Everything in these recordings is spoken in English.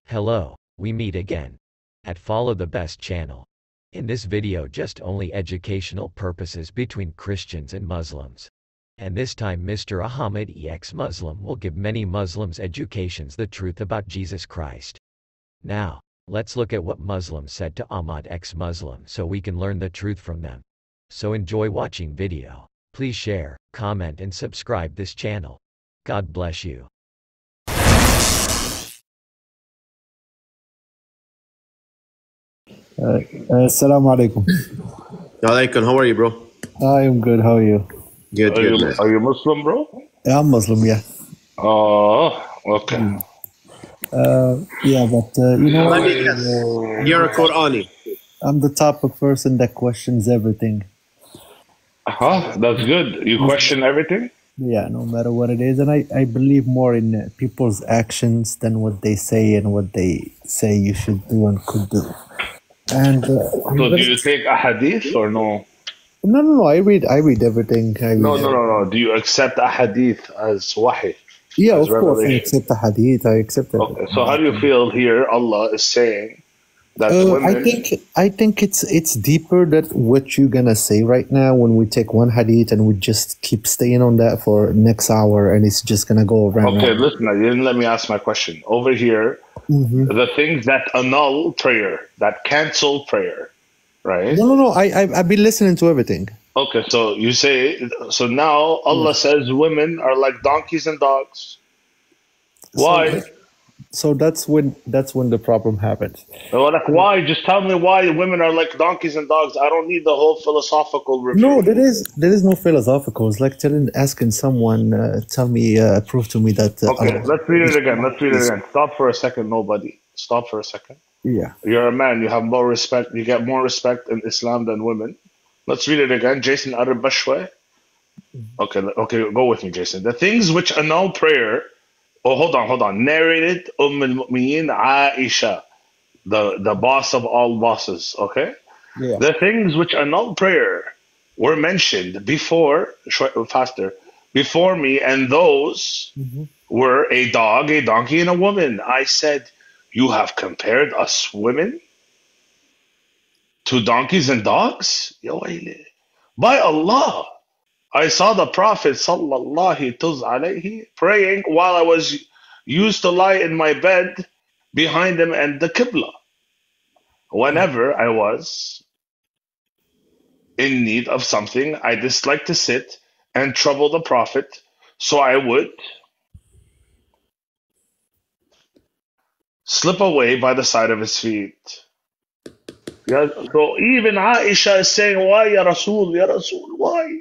Hello, we meet again at Follow the Best channel. In this video just only educational purposes between Christians and Muslims. And this time Mr. Ahmad ExMuslim will give many Muslims educations the truth about Jesus Christ. Now, let's look at what Muslims said to AhmadExmuslim so we can learn the truth from them. So enjoy watching video. Please share, comment and subscribe this channel. God bless you. Assalamu alaikum. Alaikum, how are you, bro? I am good. How are you? Good, good, man. Are you Muslim, bro? Yeah, I'm Muslim. Yeah. Oh, okay. Yeah, but you know, Let me guess. You're a Qur'ani. I'm the type of person that questions everything. That's good. You question everything? Yeah, no matter what it is, and I believe more in people's actions than what they say and what they say you should do and could do. And So do you take a hadith or no? No. I read everything. No. Do you accept a hadith as wahi? Yeah, as of course. I revelation? accept the hadith. I accept it. Okay. So how do you feel here? Allah is saying that women. I think it's deeper than what you're gonna say right now. When we take one hadith and we just keep staying on that for next hour, and it's just gonna go around. Okay, listen. You didn't let me ask my question. Over here, the things that annul prayer, that cancel prayer, right? No. I've been listening to everything. Okay, so you say, so now Allah says women are like donkeys and dogs. Why? So that's when the problem happens. Well, like, why? Just tell me why women are like donkeys and dogs. I don't need the whole philosophical review. No, there is no philosophical. It's like asking someone, prove to me that. Okay, let's read it again. Stop for a second, nobody. Stop for a second. Yeah. You're a man. You have more respect. You get more respect in Islam than women. Let's read it again. Jason Arabashwe. Okay, go with me, Jason. The things which annul prayer. Oh, hold on. Narrated al-Mu'mineen Aisha, the boss of all bosses. Okay. Yeah. The things which annul prayer were mentioned before, before me, and those were a dog, a donkey, and a woman. I said, you have compared us women to donkeys and dogs? By Allah, I saw the Prophet sallallahu alayhi praying while I was used to lie in my bed behind him and the Qibla. Whenever I was in need of something, I disliked to sit and trouble the Prophet, so I would slip away by the side of his feet. Yeah, so even Aisha is saying, why, Ya Rasul, why?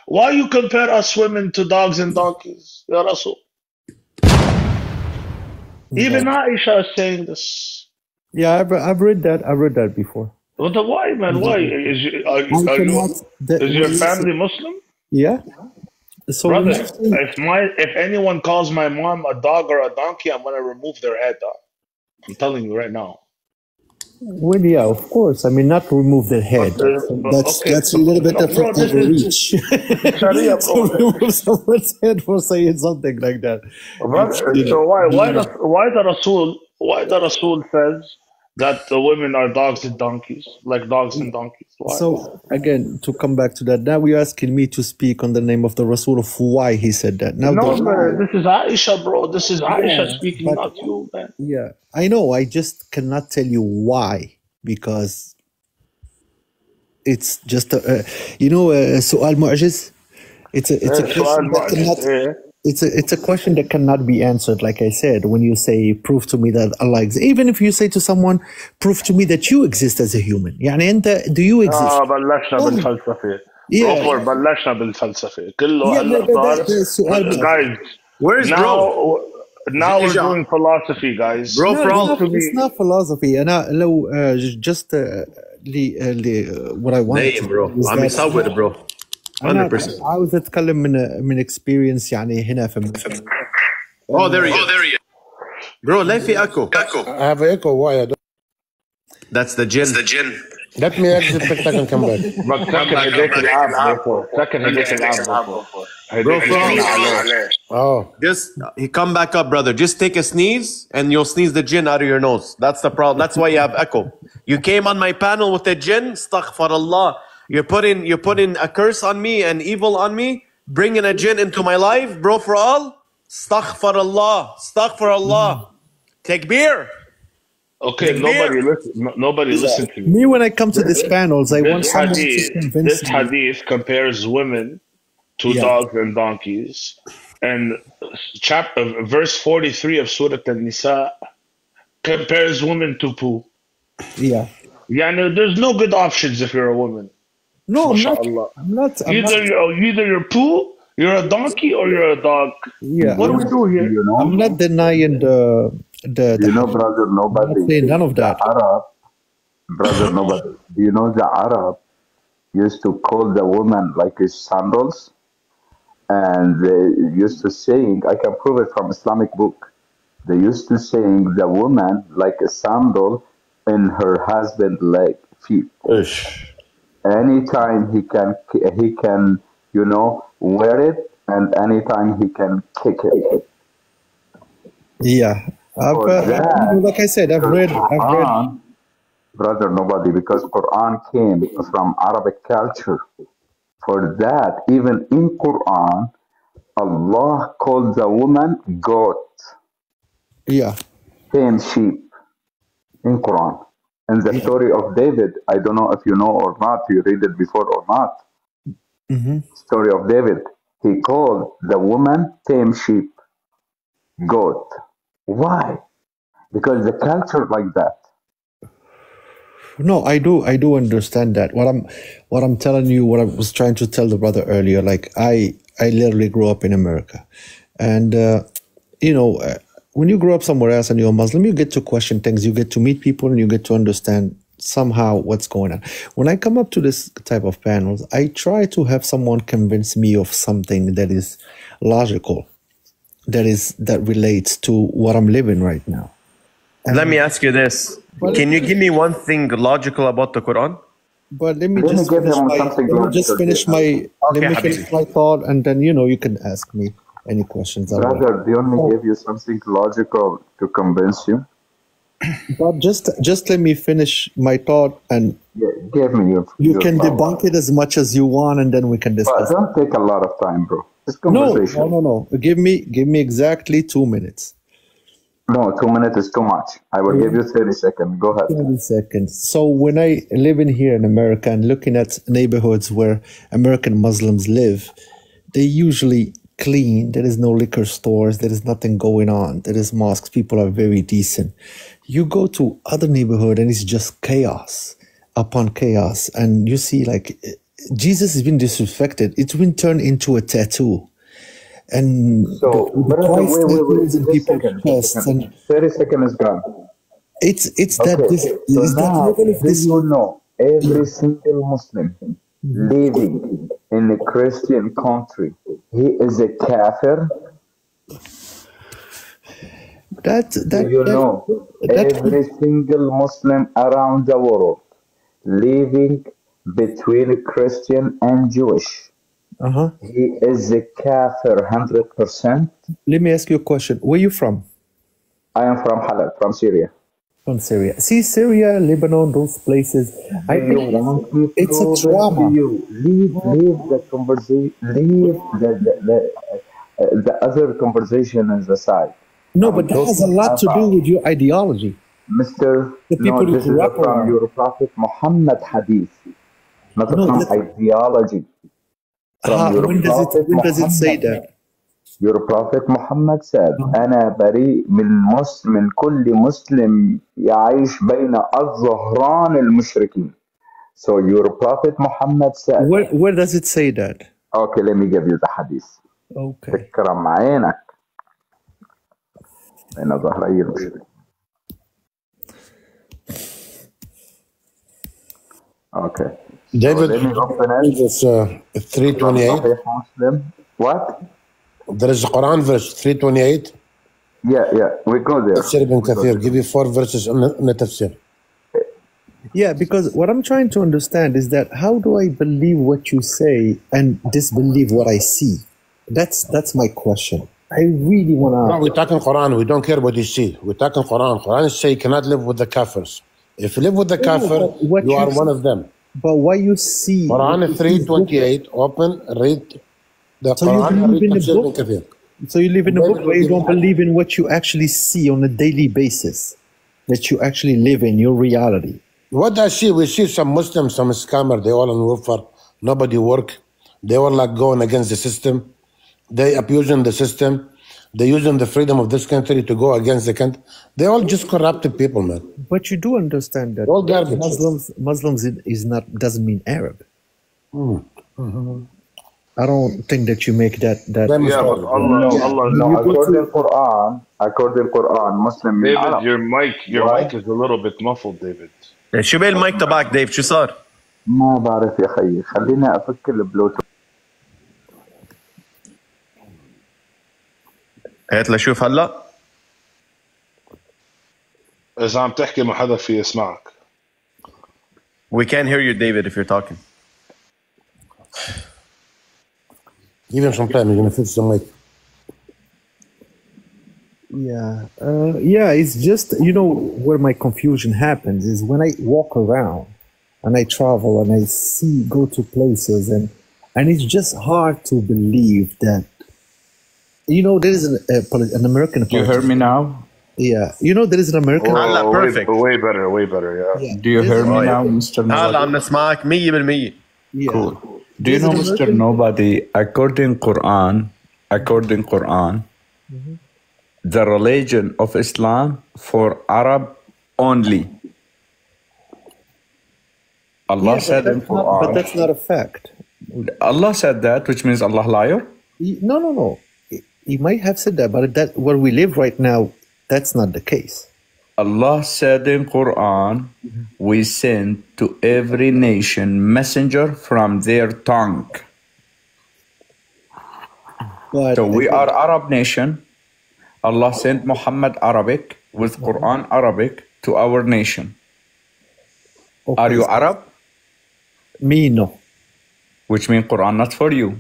Why you compare us women to dogs and donkeys, Ya Rasul? Even Aisha is saying this. Yeah, I've read that before. Well, then why, man? Why? Is your family Muslim? Yeah. So brother, if anyone calls my mom a dog or a donkey, I'm gonna remove their head. I'm telling you right now. Well, yeah, of course. I mean, not remove their head. That's a little bit of overreach. To remove someone's head for saying something like that. So why the Rasul says that the women are dogs and donkeys, like dogs and donkeys? Why? So again, to come back to that, now you're asking me to speak on the name of the Rasul of why he said that. Now, no, man, this is Aisha, bro. This is Aisha speaking, not you, man. Yeah, I know. I just cannot tell you why, because it's just سؤال معجز. It's a question that cannot. It's a question that cannot be answered. Like I said, when you say, prove to me that Allah exists. Even if you say to someone, prove to me that you exist as a human. يعني أنت, do you exist? بلشنا بالفلسفة. بلشنا بالفلسفة. Guys, where's bro? Now we're doing philosophy, guys. Bro, it's not philosophy. أنا لو just what I want. نايم bro. عم يصور bro. 100%. عاوز اتكلم من experience يعني هنا في Oh, there you go. Bro, ليه في echo? I have an echo. Why? That's the jinn. Let me exit TikTok and come back. But second هديك العاب before. Second هديك العاب before. Bro, Oh. just he come back up, brother. Just take a sneeze, and you'll sneeze the jinn out of your nose. That's the problem. That's why you have echo. You came on my panel with the jinn. Astaghfirullah. You're putting a curse on me and evil on me, bringing a jinn into my life, bro. For all. Astaghfirullah. Astaghfirullah. Take beer. Okay, nobody listen to me. Me, when I come to these panels, I want someone to convince This hadith compares women to dogs and donkeys. And verse 43 of Surah An-Nisa compares women to poo. Yeah. There's no good options if you're a woman. No, I'm not. Either you're poo, you're a donkey, or you're a dog. Yeah. What do we do here? I'm not denying the brother, nobody. I'm saying none of that. Brother, nobody. You know, the Arab used to call the woman like his sandals, and they used to saying, I can prove it from Islamic book. They used to saying the woman like a sandal in her husband's leg, feet. Ish. Anytime he can, wear it, and anytime he can kick it. Yeah. Like I said, I've read. Brother, nobody, because Quran came from Arabic culture. For that, even in Quran, Allah called the woman goat. Yeah. Same sheep in Quran. And the story of David, I don't know if you know or not, you read it before or not. Story of David, he called the woman tame sheep, goat. Why? Because the culture like that. No, I do understand that. What I'm telling you, what I was trying to tell the brother earlier, like I literally grew up in America, and when you grow up somewhere else and you're a Muslim, you get to question things, you get to meet people, and you get to understand somehow what's going on. When I come up to this type of panels, I try to have someone convince me of something that is logical, that relates to what I'm living right now. And let me ask you this. Can you give me one thing logical about the Quran? But let me just finish my thought, and then you can ask me any questions. Brother, they only give you something logical to convince you. But just let me finish my thought, and give me you can debunk it as much as you want, and then we can discuss. But don't take a lot of time, bro. It's conversation. No. Give me exactly 2 minutes. No, 2 minutes is too much. I will give you 30 seconds. Go ahead. 30 seconds. So when I live in here in America and looking at neighborhoods where American Muslims live, they usually clean. There is no liquor stores. There is nothing going on. There is mosques. People are very decent. You go to other neighborhood and it's just chaos upon chaos. And you see like Jesus has been disrespected. It's been turned into a tattoo. And so, wait, 30 seconds is gone. It's okay. Every single Muslim living in a Christian country, he is a kafir. Every single Muslim around the world living between Christian and Jewish. He is a kafir 100%. Let me ask you a question. Where are you from? I am from Halab, from Syria. From Syria. See, Syria, Lebanon, those places. I think it's a trauma. Leave the conversation. Leave the other conversation on the side. No, but that has a lot to do with your ideology. Mr. This is from your Prophet Muhammad hadith, not from ideology. When does it say that? Your Prophet Muhammad said, أنا بريء من كل مسلم يعيش بين الظهران المشركين. So your Prophet Muhammad said. Where does it say that? Okay, let me give you the hadith. Okay. تكرم عينك بين ظهري المشركين. Okay. David, so let me open it. It's 328. Muslim. What? There is a Quran verse 328. Yeah, we go there. Tafsir ibn Kathir. Give you 4 verses in the tafsir. Yeah, because what I'm trying to understand is that how do I believe what you say and disbelieve what I see? That's my question. I really want to... No, we're talking Quran. We don't care what you see. We're talking Quran. Quran say you cannot live with the kafirs. If you live with the kafir, you are one of them. But why you see... Quran 3:28, open, read the So Quran. you believe in the book? So you live in a book where you don't believe in what you actually see on a daily basis, that you actually live in, your reality. What I see, we see some Muslims, some scammer, they all on welfare, nobody work. They all like going against the system. They abusing the system. They using the freedom of this country to go against the country. They all just corrupted people, man. But you do understand that all garbage. Muslims is not, doesn't mean Arab. I don't think that you make that. Yeah, but Allah, according Quran, Muslim. David, your mic is a little bit muffled, David. شو بين المايك تبعك ديف شو صار؟ ما بعرف يا خيي، خليني افك البلوتوث. هات لشوف هلا. إذا عم تحكي مع حدا في يسمعك. We can't hear you, David, if you're talking. Give him some time. You're gonna fix the mic. Yeah, it's just, where my confusion happens is when I walk around and I travel and I go to places and it's just hard to believe that, there is an American. Do you hear me now? Yeah, there is an American. Perfect. Way better, yeah. Do you hear me now, Mr. Nobody? هلا عم نسمعك 100%. Cool. Do you know, Mr. Nobody, according Quran, the religion of Islam for Arab only. Allah said in Quran. But that's not a fact. Allah said that, which means Allah liar? No. He might have said that, but where we live right now, that's not the case. Allah said in Quran, we send to every nation messenger from their tongue. But so we are Arab nation. Allah sent Muhammad Arabic with Quran Arabic to our nation. Okay. Are you Arab? Me, no. Which means Quran not for you.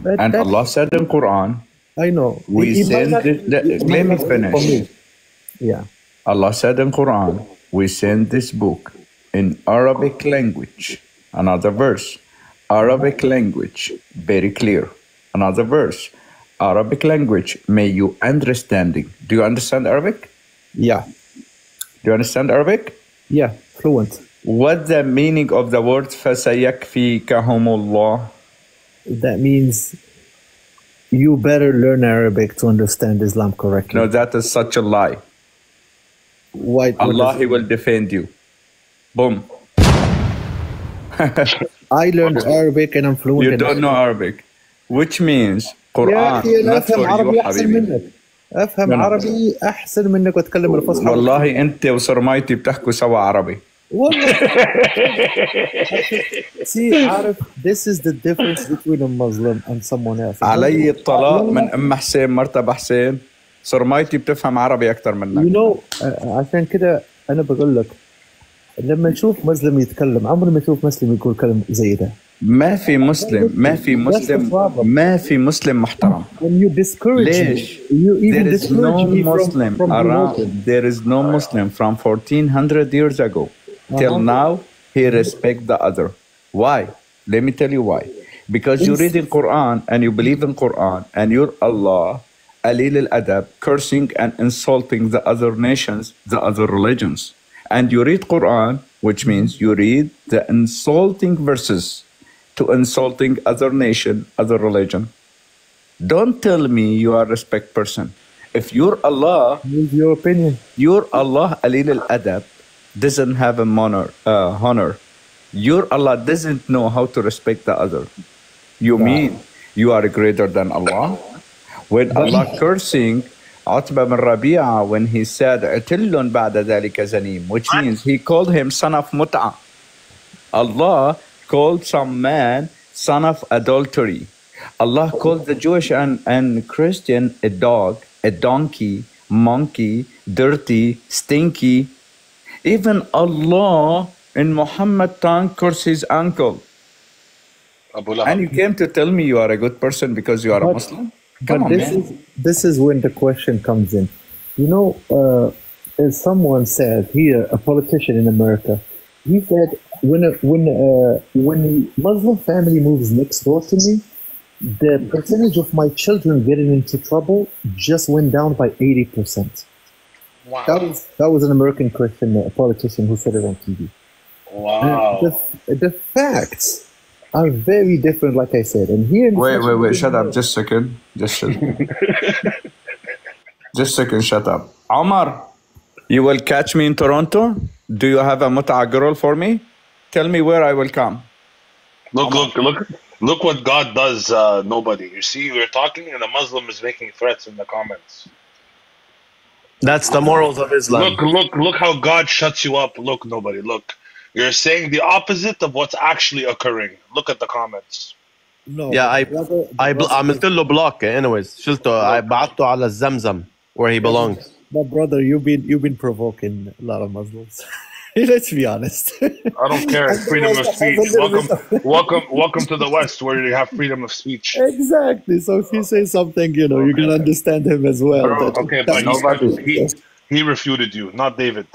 And Allah said in Quran, I know. We send let me finish. Yeah. Allah said in Quran, we send this book in Arabic language. Another verse, Arabic language, very clear. Another verse, Arabic language, may you understanding. Do you understand Arabic? Yeah. Do you understand Arabic? Yeah, fluent. What's the meaning of the word فَسَيَكْفِيكَهُمُ اللَّهُ? That means you better learn Arabic to understand Islam correctly. No, that is such a lie. Why? Allah, He will defend you. Boom. I learned Arabic and I'm fluent. You don't know Arabic, which means Quran not for you, حبيبي. أفهم عربي أحسن منك وأتكلم الفصحى. والله أنت وصرمايتي بتحكوا سوا عربي. والله. See, عارف, this is the difference between a Muslim and someone else. علي الطلاق من أم حسين مرتبة حسين. صرمايتي بتفهم عربي أكتر منك. عشان كده أنا بقول لك لما نشوف مسلم يتكلم عمرنا ما نشوف مسلم يقول كلام زي ده. ما في مسلم محترم. When you discourage ليش؟ you even there is no Muslim from around. There is no Muslim from 1400 years ago till now he respect the other. Why? Let me tell you why. Because you read in Quran and you believe in Quran and your Allah Alil al-Adab cursing and insulting the other nations, the other religions. And you read Quran, which means you read the insulting verses to insulting other nation, other religion. Don't tell me you are a respect person. If your Allah, use your opinion. Your Allah Alil al-Adab doesn't have a honor. Your Allah doesn't know how to respect the other. You mean you are greater than Allah? When Allah cursing Utbah bin Rabi'a when he said "Atillun ba'da dhalika zanim," which means he called him son of mut'a. Allah called some man son of adultery. Allah called the Jewish and Christian a dog, a donkey, monkey, dirty, stinky. Even Allah in Muhammad tongue cursed his uncle. Abu And Lahab. you came to tell me you are a good person because you are a But Muslim? Come on, this man. is when the question comes in. You know, as someone said here, a politician in America, he said when a Muslim family moves next door to me, the percentage of my children getting into trouble just went down by 80%. Wow. That was an American Christian politician who said it on TV. Wow. The facts are very different, like I said. And here, Wait, shut up. Just a second. Just shut up. Just a second, shut up. Omar, you will catch me in Toronto? Do you have a mut'a girl for me? Tell me where I will come. Look what God does, nobody. You see, we're talking and a Muslim is making threats in the comments. That's the morals of Islam. Look how God shuts you up. Look, nobody, look. You're saying the opposite of what's actually occurring. Look at the comments. no, Yeah, brother, عملت له block anyways. شلته بعته على الزمزم where he belongs. but brother, you've been provoking a lot of Muslims. Let's be honest. I don't care. Freedom of speech. Welcome to the West where you have freedom of speech. Exactly. So if you say something, you know, you can understand him as well. Bro, okay, but he refuted you, not David.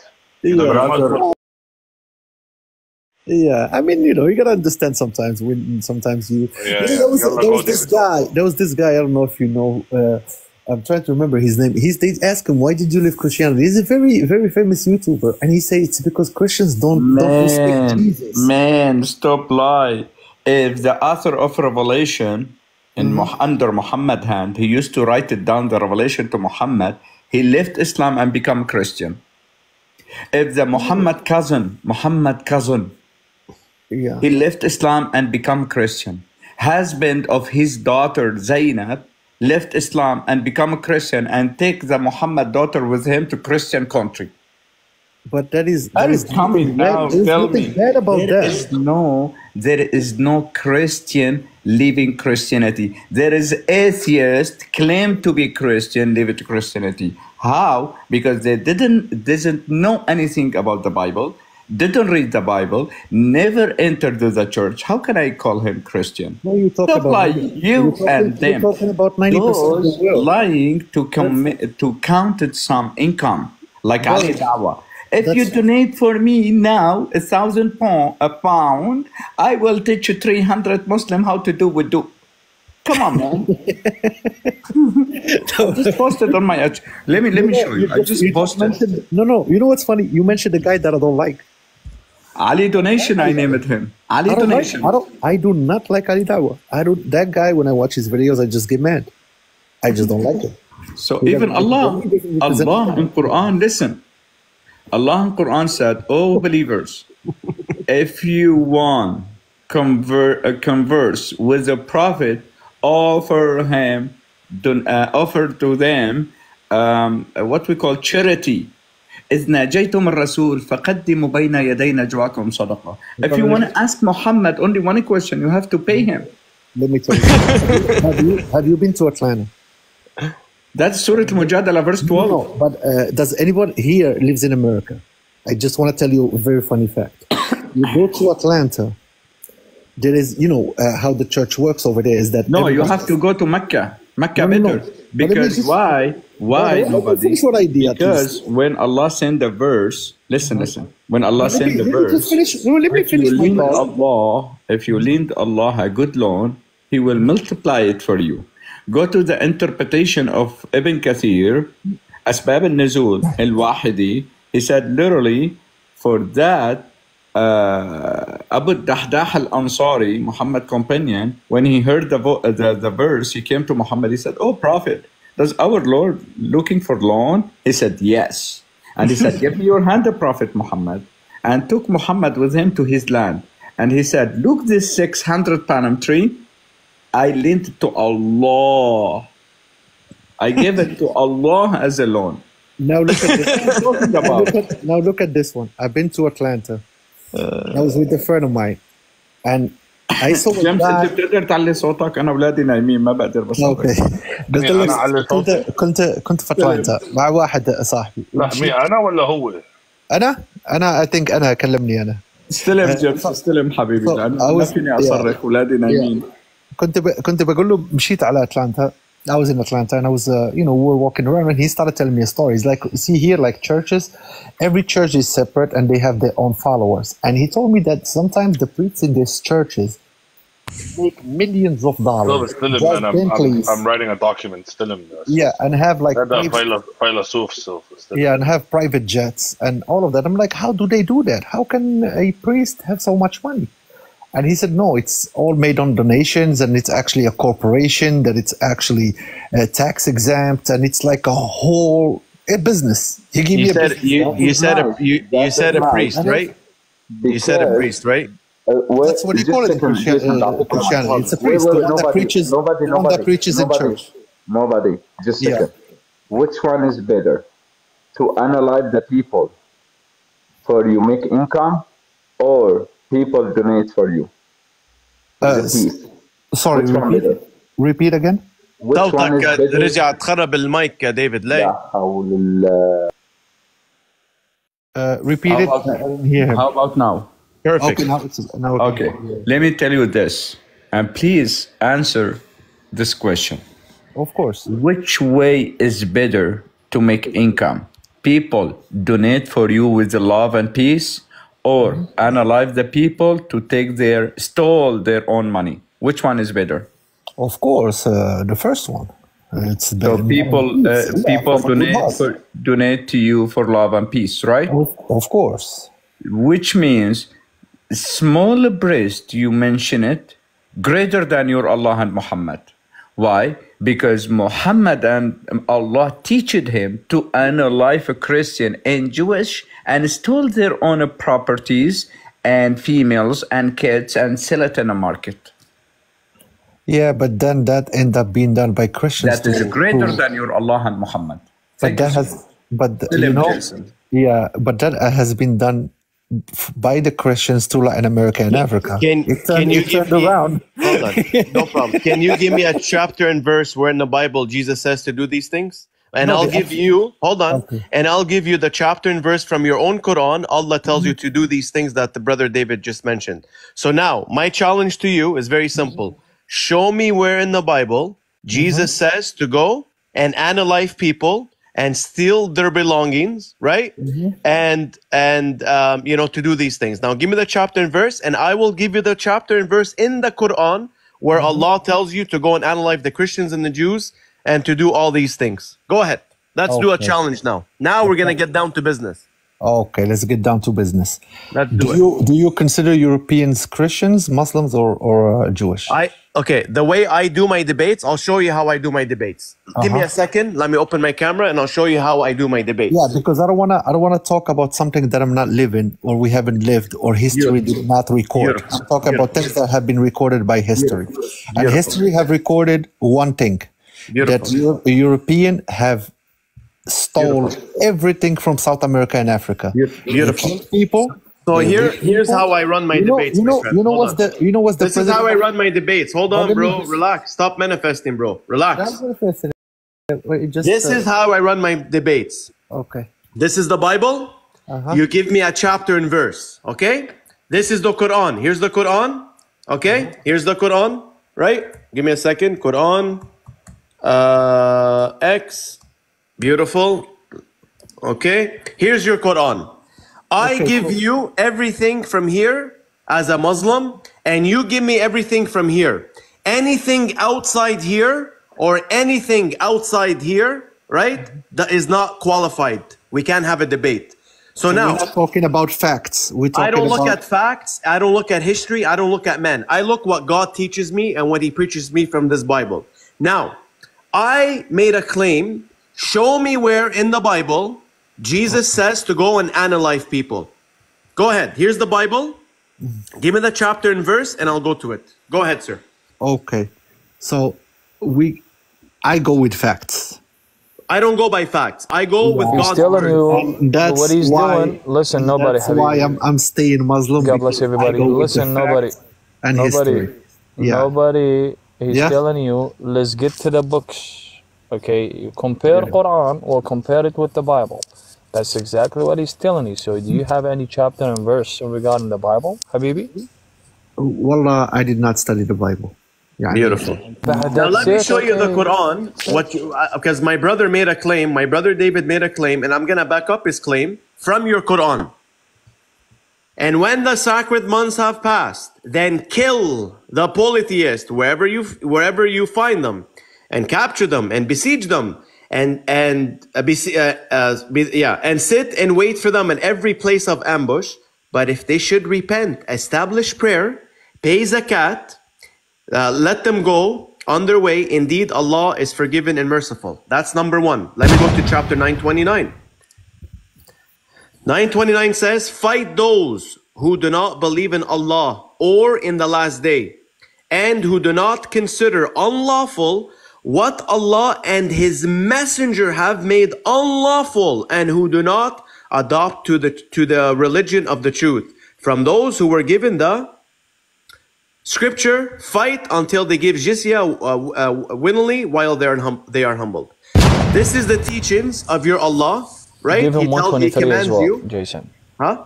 Yeah, I mean, you know, you gotta understand sometimes when sometimes you. Yeah, There was this guy. There was this guy. I don't know if you know. I'm trying to remember his name. They ask him, "Why did you leave Christianity?" He's a very, very famous YouTuber, and he says it's because Christians don't respect Jesus. Man, stop lie. If the author of Revelation under Muhammad hand, he used to write it down, the revelation to Muhammad, he left Islam and become Christian. If the Muhammad cousin, Yeah. he left Islam and become Christian. Husband of his daughter Zainab left Islam and become a Christian and take the Muhammad daughter with him to Christian country. But that is coming now. There's Tell nothing me. bad about There that. is no Christian leaving Christianity. There is atheist claim to be Christian, leave it to Christianity. How? Because they didn't know anything about the Bible, didn't read the Bible, never entered the church. How can I call him Christian? No, you talk Stop about lying. You and them. You're talking about 90% of Those the world. lying to counted some income, like Ali Dawa. If you That's- donate for me now a pound, I will teach you 300 Muslim how to do wudu. Come on, man. I just posted on my edge. Let me show you. I just posted. No. You know what's funny? You mentioned the guy that I don't like. Ali Donation, I named him. Ali I don't like. Donation. I do not like Ali Dawa. That guy. When I watch his videos, I just get mad. I just don't like him. So even Allah in Quran, listen. Allah in Quran said, "Oh believers, if you want converse with a prophet, offer to them what we call charity. إذ ناجيتم الرسول فقدموا بين يدي نجواكم صدقة." If you want to ask Muhammad only one question, you have to pay him. Let me tell you. Have you been to Atlanta? That's Surah Mujadala, verse 12. No, but does anyone here lives in America? I just want to tell you a very funny fact. You go to Atlanta, there is, you know, how the church works over there is that... No, you have to go to Mecca. Mecca better. Because why? Nobody? Because when Allah sent the verse, listen. When Allah sent the verse, if you lend Allah a good loan, He will multiply it for you. Go to the interpretation of Ibn Kathir, Asbab al-Nuzul al-Wahidi. He said literally, for that, Abu Dahdah al-Ansari, Muhammad companion, when he heard the verse, he came to Muhammad. He said, "Oh Prophet, does our Lord looking for loan?" He said, "Yes." And he said, "Give me your hand, the Prophet Muhammad," and took Muhammad with him to his land. And he said, "Look, this 600 palm tree, I lent it to Allah. I gave it to Allah as a loan." Now look at this. Now look at this one. I've been to Atlanta. I was with a friend of mine, and I saw a guy. بتقدر تعلي صوتك؟ أنا أولادي نايمين ما بقدر بصوتك. اوكي. كنت في أتلانتا مع واحد صاحبي. لا مين أنا ولا هو؟ I think أنا كلمني أنا. استلم جيمس، استلم حبيبي، لأنه ما فيني أصرخ، أولادي نايمين. كنت بقول له مشيت على Atlanta. I was in Atlanta and I was, we were walking around and he started telling me a story. He's like, see here, like churches, every church is separate and they have their own followers. And he told me that sometimes the priests in these churches make millions of dollars. Still I'm writing a document. Still yeah, and have like and have private jets and all of that. I'm like, how do they do that? How can a priest have so much money? And he said, no, it's all made on donations and it's actually a corporation, that it's actually tax exempt, and it's like a whole business. He gave me you said a priest, right? You said a priest, right? That's what you call it in Christianity. It's a priest, the one that preaches in church. Nobody, just a second. Which one is better? To analyze the people for you make income, or people donate for you? Sorry, repeat again. صوتك رجع تخرب المايك يا ديفيد. لا حول الله. Repeat it. How about now? Perfect. Okay, now okay. Let me tell you this, and please answer this question. Of course. Which way is better to make income? People donate for you with the love and peace, or analyze the people to stole their own money? Which one is better? Of course, the first one. It's so people donate to you for love and peace, right? Of course. Which means small breast, you mention it, greater than your Allah and Muhammad. Why? Because Muhammad and Allah teached him to analyze a Christian and Jewish and stole their own properties and females and kids and sell it in a market. Yeah, but then that ended up being done by Christians. That is greater than your Allah and Muhammad. But that has been done by the Christians to Latin America and Africa. Can you give me, around. Hold on, no problem. Can you give me a chapter and verse where in the Bible Jesus says to do these things? And I'll give you, and I'll give you the chapter and verse from your own Quran. Allah tells you to do these things that the brother David just mentioned. So now, my challenge to you is very simple. Show me where in the Bible Jesus says to go and analyze people and steal their belongings, right? And to do these things. Now, give me the chapter and verse, and I will give you the chapter and verse in the Quran where Allah tells you to go and analyze the Christians and the Jews and to do all these things. Go ahead. Let's do a challenge now. Now we're going to get down to business. Okay, let's get down to business. Let's do it. Do you consider Europeans Christians, Muslims, or Jewish? Okay, the way I do my debates, I'll show you how I do my debates. Give me a second. Let me open my camera and I'll show you how I do my debates. Yeah, because I don't wanna talk about something that I'm not living, or we haven't lived, or history did not record. I'm talking about things that have been recorded by history. And history have recorded one thing. That European have stole everything from South America and Africa. Beautiful. People. So here's how I run my debates. This is how I run my debates. Hold on, bro. Relax. Stop manifesting, bro. Relax. This is how I run my debates. Okay. This is the Bible. You give me a chapter and verse. Okay. This is the Quran. Here's the Quran. Okay. Here's the Quran. Right. Give me a second. Quran. X. Beautiful. Okay. Here's your Quran. I give you everything from here as a Muslim, and you give me everything from here. Anything outside here or anything outside here, right, that is not qualified. We can't have a debate. So now, we're not talking about facts. I don't look at facts. I don't look at history. I don't look at men. I look what God teaches me and what he preaches me from this Bible. Now, I made a claim. Show me where in the Bible Jesus says to go and analyze people. Go ahead. Here's the Bible. Give me the chapter and verse, and I'll go to it. Go ahead, sir. Okay. So I go with facts. I don't go by facts. I go with God's telling word. You that's what he's doing. Listen, nobody. That's why I'm staying Muslim. God bless everybody. Listen, nobody. And history. Nobody. He's telling you, let's get to the books. Okay, you compare Quran or compare it with the Bible. That's exactly what he's telling you. So do you have any chapter and verse regarding the Bible, Habibi? Wallah, I did not study the Bible. Yeah, beautiful. Now let me show you the Quran. Because my brother made a claim, my brother David made a claim, and I'm going to back up his claim from your Quran. And when the sacred months have passed, then kill the polytheists wherever you find them, and capture them and besiege them, and sit and wait for them in every place of ambush. But if they should repent, establish prayer, pay zakat, let them go on their way. Indeed, Allah is forgiving and merciful. That's number one. Let me go to chapter 929. 929 says, fight those who do not believe in Allah or in the last day, and who do not consider unlawful what Allah and His Messenger have made unlawful, and who do not adopt to the religion of the truth. From those who were given the scripture, fight until they give jizya willingly while they are humbled. This is the teachings of your Allah, right? Give him 123 as well, you. Jason. Huh?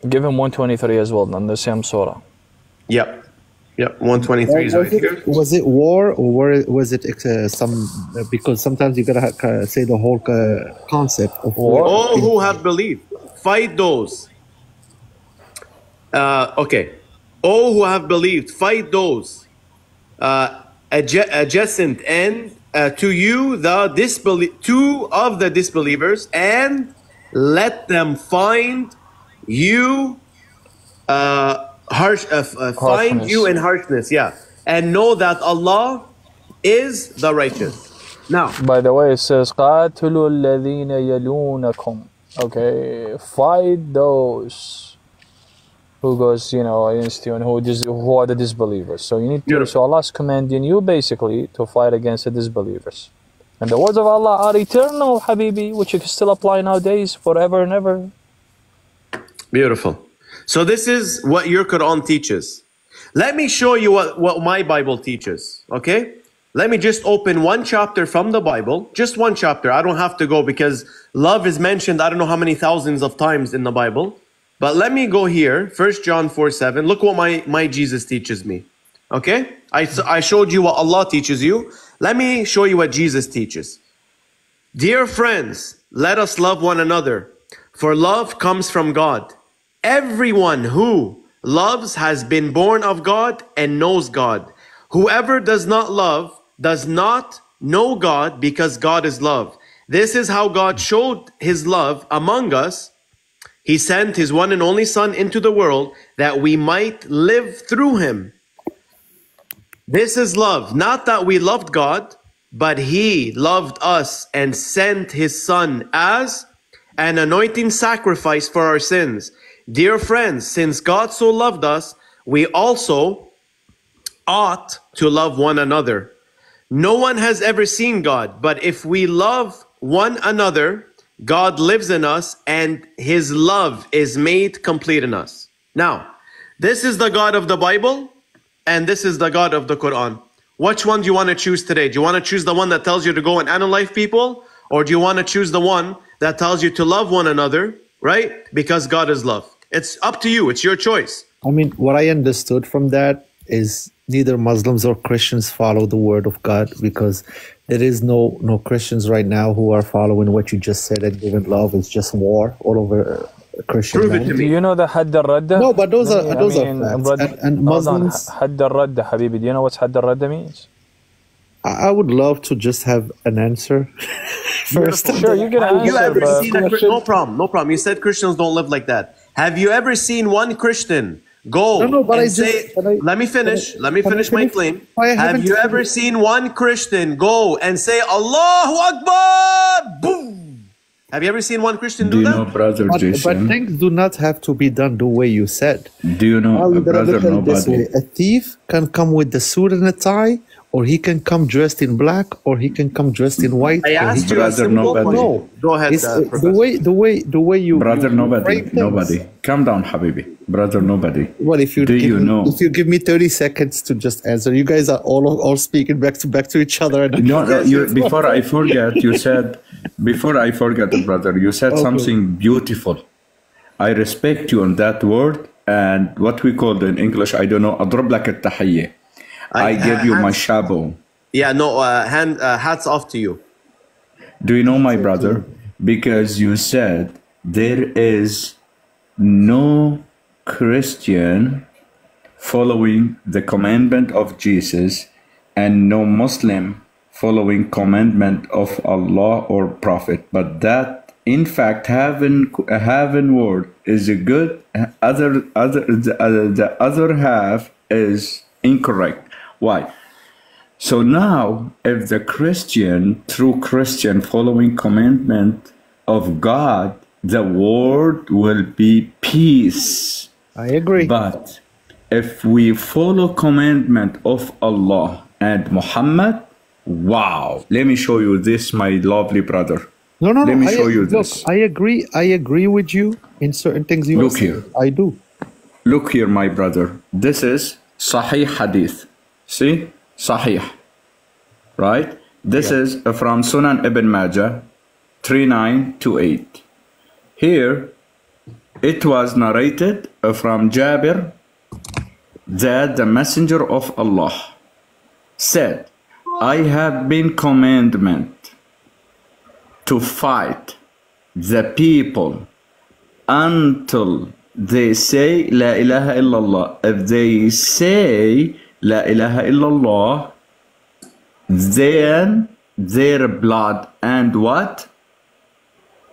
Give him 123 as well on the same surah. Yep. Yep, 123 is right here. Was it war, or was it because sometimes you gotta say the whole concept of war. All who have believed, fight those. Okay. All who have believed, fight those adjacent and to you two of the disbelievers, and let them find you find you in harshness, and know that Allah is the righteous. Now, by the way, it says قاتلوا الذين يلونكم. Okay, fight those who goes, against you, and who are the disbelievers. So you need to. So Allah's commanding you basically to fight against the disbelievers. And the words of Allah are eternal, Habibi, which you can still apply nowadays, forever and ever. Beautiful. So this is what your Quran teaches. Let me show you what my Bible teaches, okay? Let me just open one chapter from the Bible, just one chapter. I don't have to go because love is mentioned I don't know how many thousands of times in the Bible. But let me go here, 1 John 4:7. Look what my Jesus teaches me, okay? I showed you what Allah teaches you. Let me show you what Jesus teaches. Dear friends, let us love one another, for love comes from God. Everyone who loves has been born of God and knows God. Whoever does not love does not know God, because God is love. This is how God showed His love among us. He sent His one and only Son into the world that we might live through Him. This is love, not that we loved God, but He loved us and sent His Son as an anointing sacrifice for our sins. Dear friends, since God so loved us, we also ought to love one another. No one has ever seen God, but if we love one another, God lives in us, and His love is made complete in us. Now, this is the God of the Bible, and this is the God of the Quran. Which one do you want to choose today? Do you want to choose the one that tells you to go and analyze people? Or do you want to choose the one that tells you to love one another, right? Because God is love. It's up to you. It's your choice. I mean, what I understood from that is neither Muslims or Christians follow the word of God, because there is no Christians right now who are following what you just said and giving love. It's just war all over Christian. Prove it to me. Do you know the Hadd al-Radda? No, but those are facts. And Muslims. Hadd al-Radda, Habibi. Do you know what Hadd al-Radda means? I would love to just have an answer first. Sure, you can answer. Have you ever seen no problem. You said Christians don't live like that. Have you ever seen one Christian go and say, let me finish my claim. Have you ever seen one Christian go and say, Allahu Akbar? Boom! Have you ever seen one Christian do that? Do you know, Brother Jason? But things do not have to be done the way you said. Do you know, Brother Nobody? A thief can come with the suit and a tie, or he can come dressed in black, or he can come dressed in white. I asked you a simple question. No. Go ahead, the way you... Brother Nobody. Calm down, Habibi. Brother Nobody. Well, if you give me 30 seconds to just answer, you guys are all speaking back to each other. No, before I forget, you said Before I forget, brother, you said something beautiful. I respect you on that word, and what we call in English, I don't know, أضرب لك التحية. I give you my shabow. Yeah, no, hats off to you. Do you know, my brother? Because you said there is no Christian following the commandment of Jesus and no Muslim following commandment of Allah or Prophet. But that, in fact, heaven word is a good, the other half is incorrect. Why? So now, if the Christian, true Christian, following commandment of God, the word will be peace. I agree. But if we follow commandment of Allah and Muhammad, wow. Let me show you this, my lovely brother. No. Let me show you this. I agree with you in certain things you Look here. I do. Look here, my brother. This is Sahih Hadith. See? Sahih. Right? This is from Sunan Ibn Majah, 3928. Here, it was narrated from Jabir that the Messenger of Allah said, I have been commandment to fight the people until they say La ilaha illallah. If they say La ilaha illallah, then their blood and what?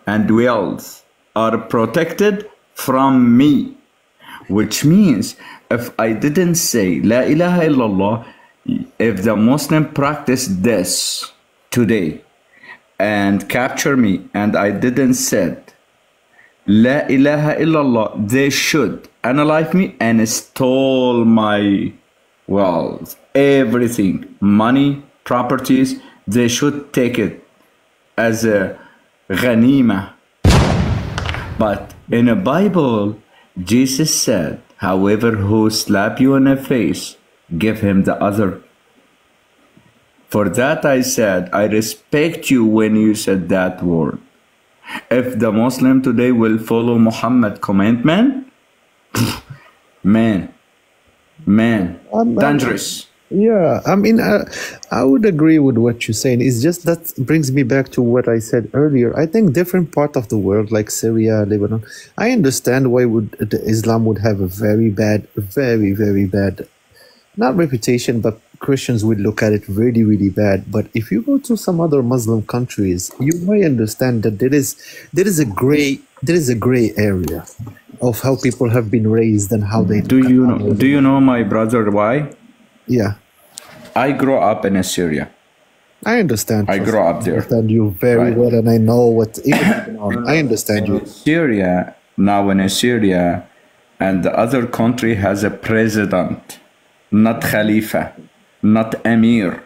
And wealth are protected from me. Which means if I didn't say La ilaha illallah, if the Muslim practice this today and capture me and I didn't said La ilaha illallah, they should analyze me and stole my wealth, everything, money, properties. They should take it as a ghanima. But in the Bible, Jesus said, however who slap you in the face, give him the other. For that I said, I respect you when you said that word. If the Muslim today will follow Muhammad's commandment, man, dangerous. Yeah, I mean, I would agree with what you're saying. It's just that brings me back to what I said earlier. I think different part of the world, like Syria, Lebanon, I understand why Islam would have a very bad, very bad, not reputation, but Christians would look at it really, really bad. But if you go to some other Muslim countries, you may understand that there is a gray area of how people have been raised and how they do you know, my brother, why? Yeah. I grew up in Syria. I understand. I grew up there. I understand you very well, and I know what even I understand you. Syria, now in Syria, and the other country has a president, not Khalifa, not Emir,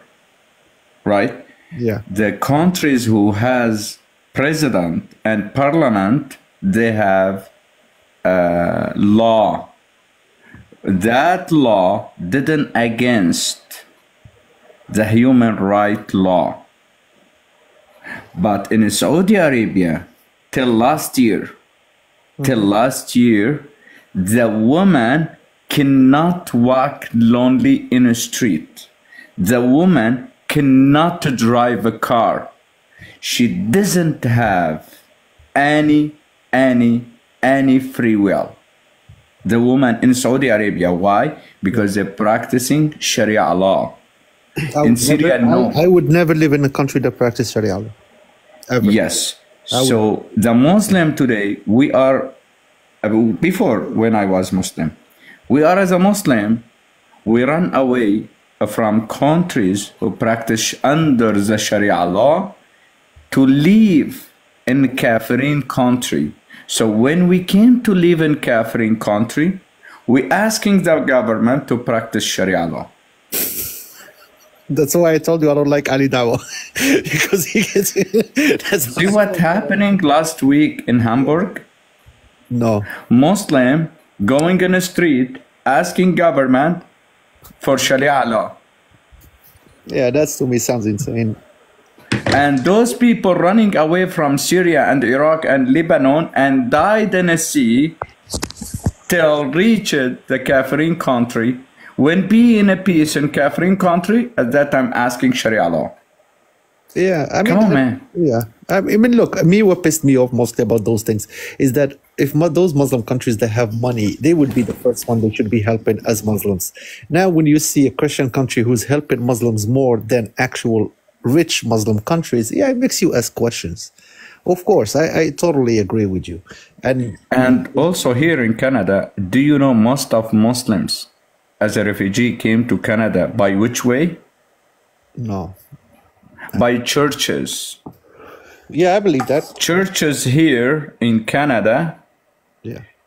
right? Yeah. The countries who has president and parliament, they have law. That law didn't against the human right law. But in Saudi Arabia, till last year, the woman cannot walk lonely in a street. The woman cannot drive a car. She doesn't have any free will. The woman in Saudi Arabia. Why? Because they're practicing Sharia law. In Syria, no. I would never live in a country that practices Sharia law. Ever. Yes. So the Muslim today, we are, before when I was Muslim, we are as a Muslim, we run away from countries who practice under the Sharia law to live in Kafirin country. So when we came to live in Kafirin country, we asking the government to practice Sharia law. That's why I told you I don't like Ali Dawa. Because he gets... See what happening last week in Hamburg? No. Muslim going in the street asking government for Sharia law. Yeah, that to me sounds insane. And those people running away from Syria and Iraq and Lebanon and died in a sea till reached the Kafirin country. When be in a peace in Kafirin country, at that time asking Sharia law. Yeah, I mean, Come on, man. Yeah, I mean, look, what pissed me off mostly about those things is that if those Muslim countries that have money, they would be the first one they should be helping as Muslims. Now, when you see a Christian country who's helping Muslims more than actual rich Muslim countries, yeah, it makes you ask questions. Of course, I totally agree with you. And also here in Canada, do you know most of Muslims as a refugee came to Canada by which way? No. By churches. Yeah, I believe that. Churches here in Canada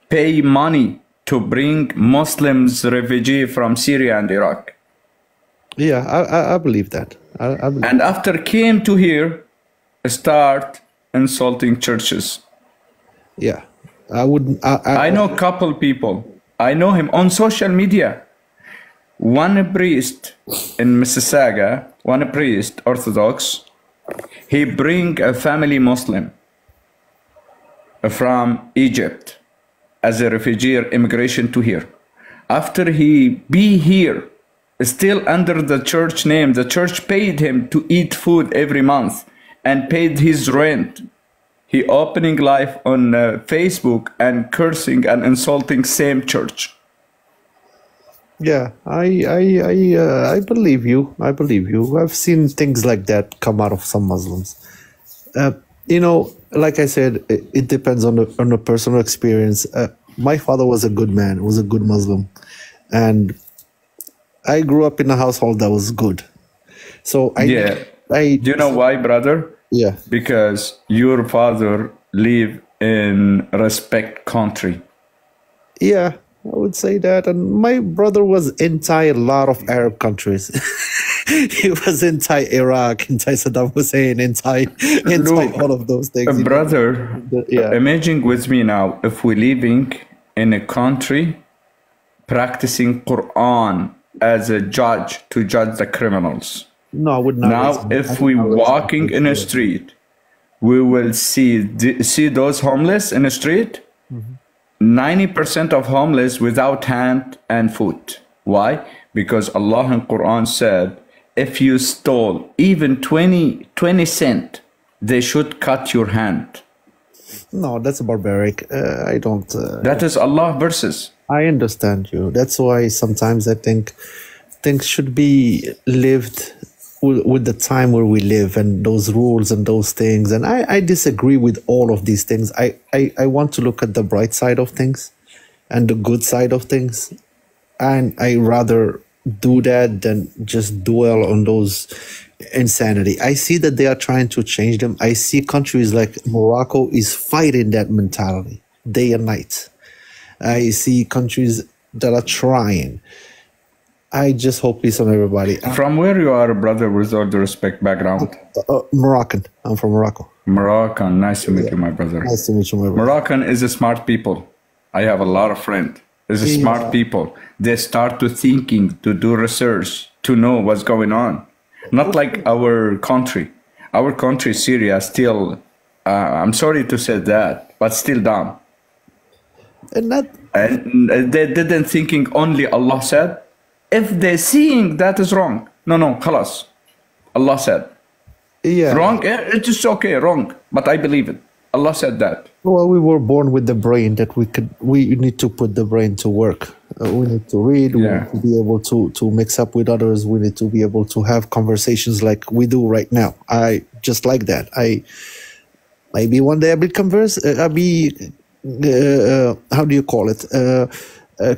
pay money to bring Muslims refugee from Syria and Iraq. Yeah, I believe that. I believe and after came to here, start insulting churches. Yeah, I wouldn't. I know a couple people. I know him on social media. One priest in Mississauga, one priest, Orthodox, he bring a family Muslim from Egypt as a refugee or immigration to here. After he be here, still under the church name, the church paid him to eat food every month and paid his rent. He opening live on Facebook and cursing and insulting same church. Yeah, I believe you. I believe you. I've seen things like that come out of some Muslims. You know, like I said, it depends on the personal experience. My father was a good man, was a good Muslim, and I grew up in a household that was good. So do you know why, brother? Yeah, because your father live in respect country. Yeah, I would say that. And my brother was anti a lot of Arab countries. He was anti-Iraq, anti-Saddam Hussein, anti all of those things. Brother, imagine with me now, if we're living in a country practicing Quran as a judge to judge the criminals. No, I would not. Now, if we're walking in a street, we will see those homeless in the street. 90% of homeless without hand and foot. Why? Because Allah in Quran said, if you stole even 20 cents, they should cut your hand. No, that's barbaric. I don't... that is Allah verses. I understand you. That's why sometimes I think things should be lived with the time where we live and those rules and those things. And I disagree with all of these things. I want to look at the bright side of things and the good side of things. And I rather do that than just dwell on those insanity. I see that they are trying to change them. I see countries like Morocco is fighting that mentality day and night. I see countries that are trying. I just hope peace on everybody. From where you are, brother, with all the respect background? Moroccan. I'm from Morocco. Moroccan. Nice to meet you, my brother. Nice to meet you, my brother. Moroccan is a smart people. I have a lot of friends. It's a smart people. They start to thinking, to do research, to know what's going on. Not like our country. Our country, Syria, still, I'm sorry to say that, but still dumb. And they didn't thinking only Allah said. If they're seeing that is wrong. No, khalas. Allah said. Yeah. Wrong? It's just okay, wrong. But I believe it. Allah said that. Well, we were born with the brain that we need to put the brain to work. We need to read. We need to be able to mix up with others. We need to be able to have conversations like we do right now. I just like that. Maybe one day I'll be convinced. I'll be, how do you call it?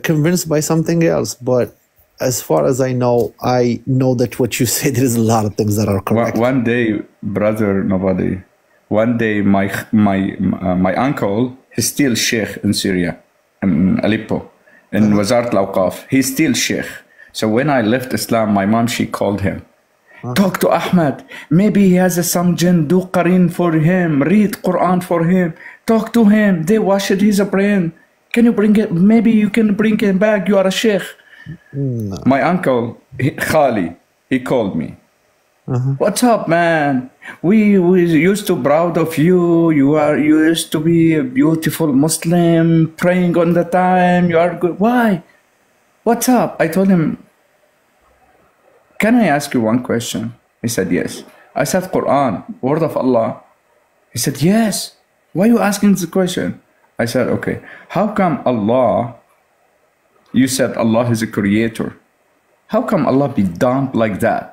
Convinced by something else. But as far as I know that what you said, there is a lot of things that are correct. One day, brother, nobody. One day, my uncle, he's still sheikh in Syria, in Aleppo, in Wazarat al-Awqaf. He's still sheikh. So when I left Islam, my mom, she called him. Talk to Ahmad. Maybe he has some jinn. Do qarin for him. Read Quran for him. Talk to him. They washed his brain. Can you bring it? Maybe you can bring him back. You are a sheikh. No. My uncle, Khali, he called me. What's up, man? We used to proud of you. You used to be a beautiful Muslim, praying on the time. You are good. Why? What's up? I told him, can I ask you one question? He said, yes. I said, Quran, word of Allah. He said, yes. Why are you asking this question? I said, okay. How come Allah, you said Allah is a creator. How come Allah be dumb like that?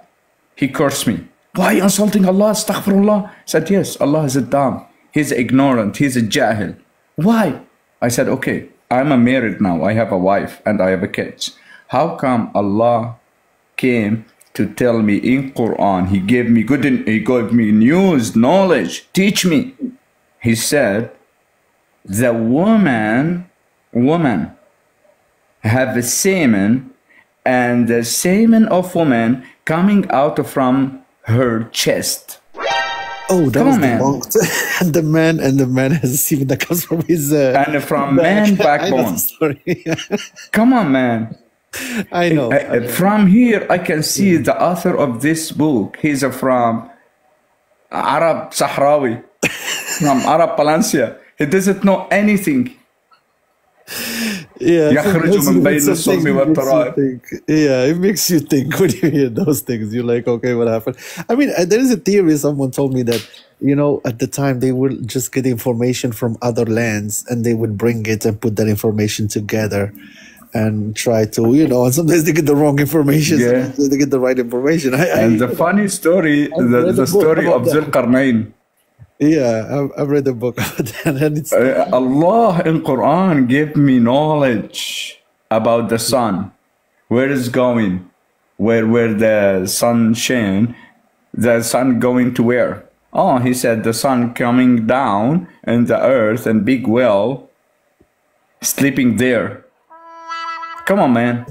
He cursed me. Why are you insulting Allah? Astaghfirullah. I said, yes, Allah is a dumb. He's ignorant. He's a jahil. Why? I said, okay, I'm a married now. I have a wife and I have a kids. How come Allah came to tell me in Quran, he gave me news, knowledge, teach me. He said, the woman have a semen, and the semen of woman coming out from her chest. Oh, that was debunked. And the man has a semen that comes from his and from man backbone. Come on, man. I know. From here, I can see the author of this book. He's from Arab Sahrawi, from Arab Palencia. He doesn't know anything. Yeah, it makes you think when you hear those things. You're like, okay, what happened? I mean, there is a theory. Someone told me that, you know, at the time they would just get information from other lands and they would bring it and put that information together and try to, you know, and sometimes they get the wrong information, sometimes they get the right information. And the funny story, the story of Zulqarnain. Yeah, I've read the book about that. And it's Allah in Quran gave me knowledge about the sun, where it's going, where the sun shine, the sun going to where? Oh, he said the sun coming down and the earth and big well, sleeping there. Come on, man.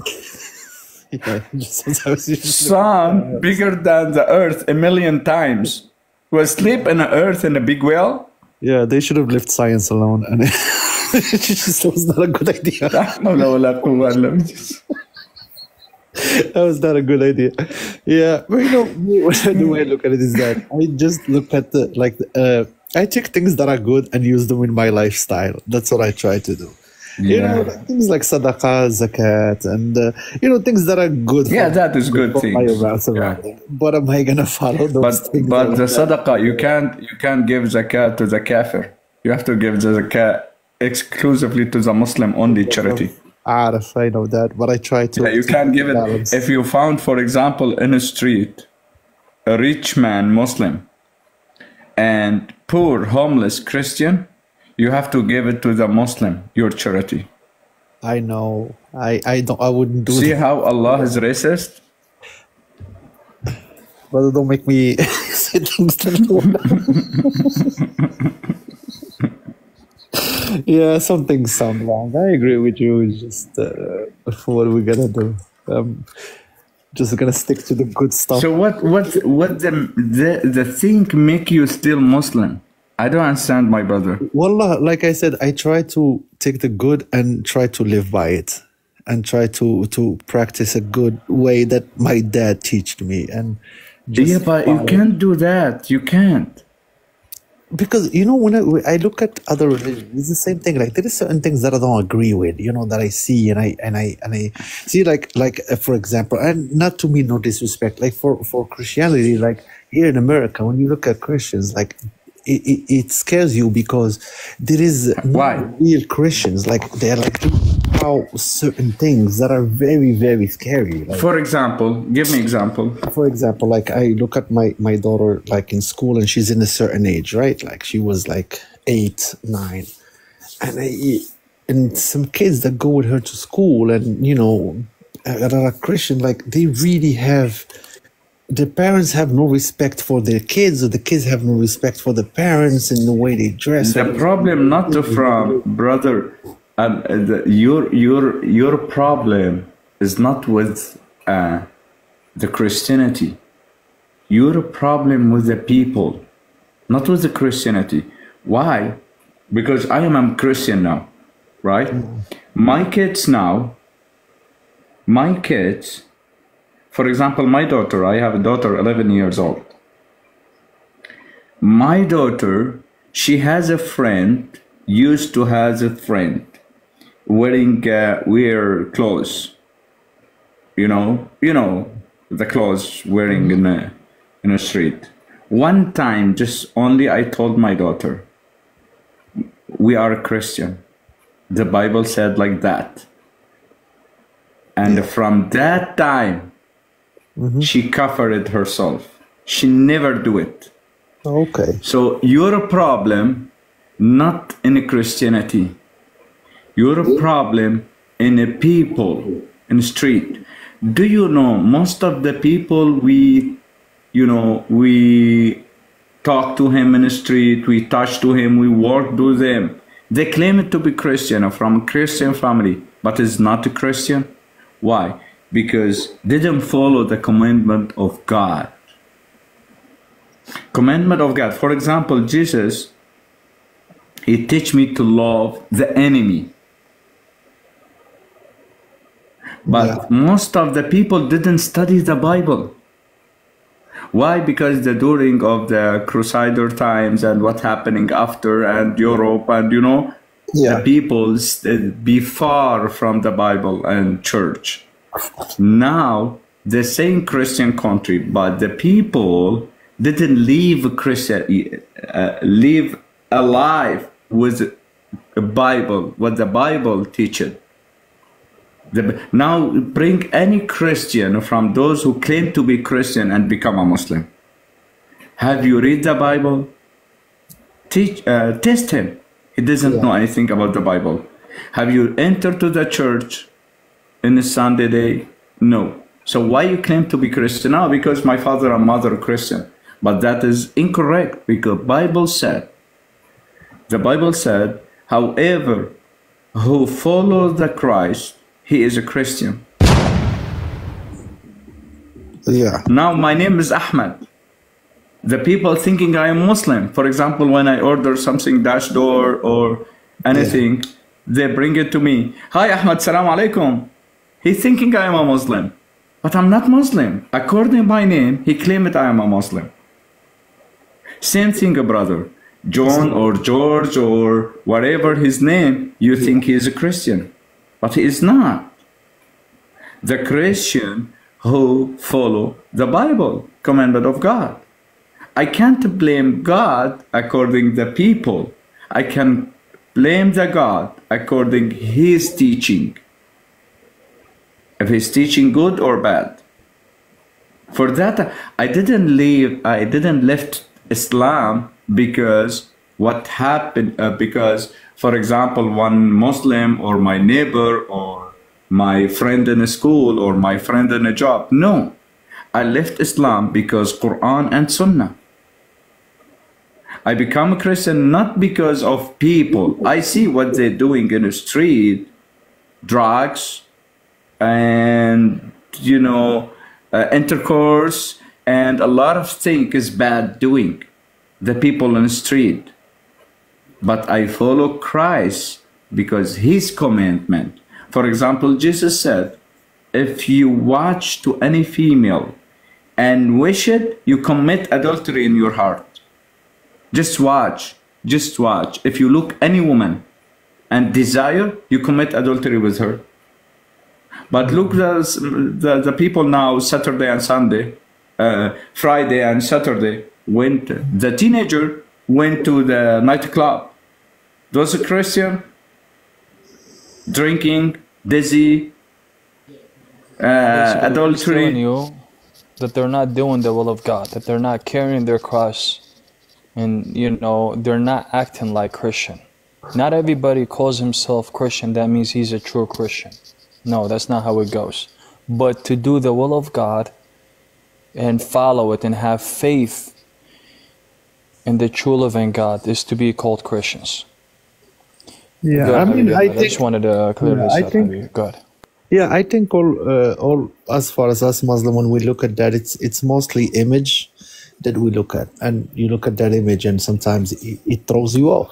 Sun bigger than the earth 1,000,000 times. Who asleep in the earth in a big well? Yeah, they should have left science alone. And it just was not a good idea. That was not a good idea. Yeah, but you know, the way I look at it is that I just look at I take things that are good and use them in my lifestyle. That's what I try to do. You know, things like sadaqah, zakat, and you know, things that are good. Yeah, that is good things. But am I gonna follow those things? But the sadaqah, you can't give zakat to the kafir. You have to give the zakat exclusively to the Muslim only charity. I know that, but I try to. Yeah, you can't give it. Balance. If you found, for example, in a street, a rich man Muslim and poor homeless Christian, you have to give it to the Muslim, your charity. I know. I wouldn't do that. See how Allah is racist? Brother, don't make me say things that yeah, some things sound wrong. I agree with you. It's just what are we gonna do? Just gonna stick to the good stuff. So what the thing make you still Muslim? I don't understand, my brother. Wallah, like I said, I try to take the good and try to live by it, and try to practice a good way that my dad taught me. And just but you can't do that. You can't. Because, you know, when I look at other religions, it's the same thing. Like, there is certain things that I don't agree with, you know, that I see and I see, like for example, and not to me, no disrespect, like for Christianity, like here in America, when you look at Christians, like it scares you because there is no real Christians. Like, they're like how certain things that are very, very scary. Like, for example, give me example. For example, like I look at my daughter, like in school, and she's in a certain age, right? Like she was like 8, 9, and some kids that go with her to school, and you know, that are Christian, like they really have. The parents have no respect for their kids, or the kids have no respect for the parents and the way they dress. The problem not from brother, your problem is not with the Christianity. Your problem with the people, not with the Christianity. Why? Because I am a Christian now, right? My kids now, For example, my daughter, I have a daughter 11 years old. My daughter, she has a friend, used to have a friend wearing wear clothes. You know the clothes wearing in a street. One time, just only I told my daughter, we are Christian. The Bible said like that. And from that time, she covered herself. She never do it. Okay. So your problem, not in Christianity. Your problem in a people in the street. Do you know most of the people we talk to him in the street, we touch to him, we work with them. They claim it to be Christian or from a Christian family, but is not a Christian. Why? Because they didn't follow the commandment of God. Commandment of God. For example, Jesus, he teach me to love the enemy. But most of the people didn't study the Bible. Why? Because during of the Crusader times and what happening after and Europe and the people be far from the Bible and church. Now the same Christian country, but the people didn't live Christian, live alive with the Bible, what the Bible teaches. Now bring any Christian from those who claim to be Christian and become a Muslim. Have you read the Bible? Test him. He doesn't know anything about the Bible. Have you entered to the church in a Sunday day? No. So why you claim to be Christian? No, because my father and mother are Christian. But that is incorrect, because the Bible said, however, who follows the Christ, he is a Christian. Now my name is Ahmad. The people thinking I am Muslim. For example, when I order something dash door or anything, they bring it to me. Hi Ahmad, salam alaikum. He's thinking I am a Muslim, but I'm not Muslim. According to my name, he claimed I am a Muslim. Same thing, brother. John or George or whatever his name, you think he is a Christian. But he is not. The Christian who follow the Bible, commandment of God. I can't blame God according to the people. I can blame the God according to his teaching. If he's teaching good or bad. For that, I didn't left Islam because what happened, because for example, one Muslim or my neighbor or my friend in a school or my friend in a job. No, I left Islam because Quran and Sunnah. I become a Christian not because of people. I see what they're doing in the street, drugs and, intercourse and a lot of things is bad doing. The people in the street. But I follow Christ because his commandment. For example, Jesus said, if you watch to any female and wish it, you commit adultery in your heart. Just watch. If you look any woman and desire, you commit adultery with her. But look the people now, Saturday and Sunday, Friday and Saturday, the teenager went to the nightclub. Was a Christian, drinking, dizzy, adultery. Telling you that they're not doing the will of God, that they're not carrying their cross, and they're not acting like Christian. Not everybody calls himself Christian, that means he's a true Christian. No, that's not how it goes. But to do the will of God and follow it and have faith in the true living God is to be called Christians. Yeah, I just wanted to clear this up. Good. Yeah, I think all as far as us Muslim, when we look at that, it's mostly image that we look at, and you look at that image, and sometimes it throws you off.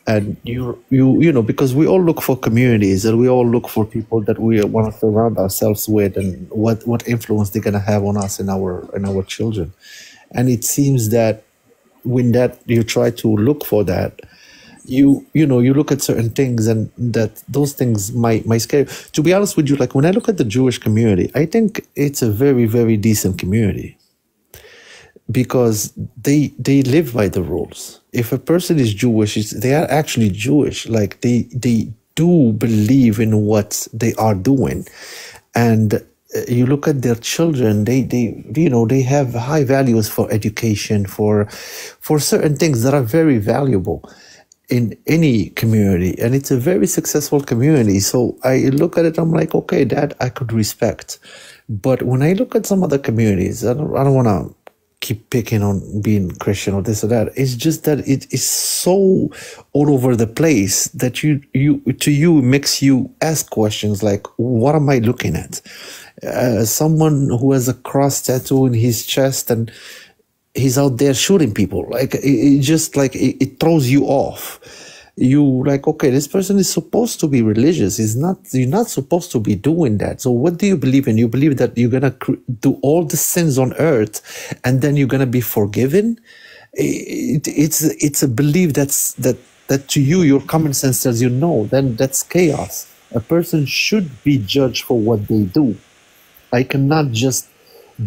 And you know, because we all look for communities and we all look for people that we want to surround ourselves with, and what influence they're gonna have on us and our children. And it seems that when that you try to look for that, you know, you look at certain things, and that those things might scare you. To be honest with you, like when I look at the Jewish community, I think it's a very, very decent community, because they live by the rules. If a person is Jewish, they are actually Jewish. Like they do believe in what they are doing, and you look at their children. They you know, they have high values for education, for certain things that are very valuable in any community, and it's a very successful community. So I look at it, I'm like, okay, that I could respect. But when I look at some other communities, I don't want to keep picking on being Christian or this or that. It's just that it is so all over the place that it makes you ask questions like, what am I looking at? Someone who has a cross tattoo in his chest and he's out there shooting people. Like it just like it throws you off. You like, okay, this person is supposed to be religious. You're not supposed to be doing that. So what do you believe in? You believe that you're gonna do all the sins on earth, and then you're gonna be forgiven? It's a belief that to you, your common sense tells you no. Then that's chaos. A person should be judged for what they do. I cannot just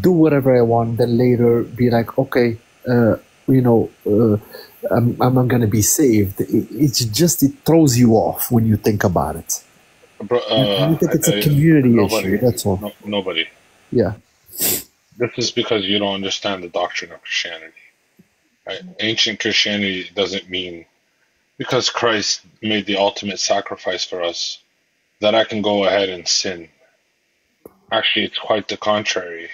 do whatever I want, then later be like, okay, you know, I'm not going to be saved. It throws you off when you think about it. Bro, I think it's a community issue, that's all. Nobody. Yeah. This is because you don't understand the doctrine of Christianity. Right? Ancient Christianity doesn't mean because Christ made the ultimate sacrifice for us that I can go ahead and sin. Actually, it's quite the contrary.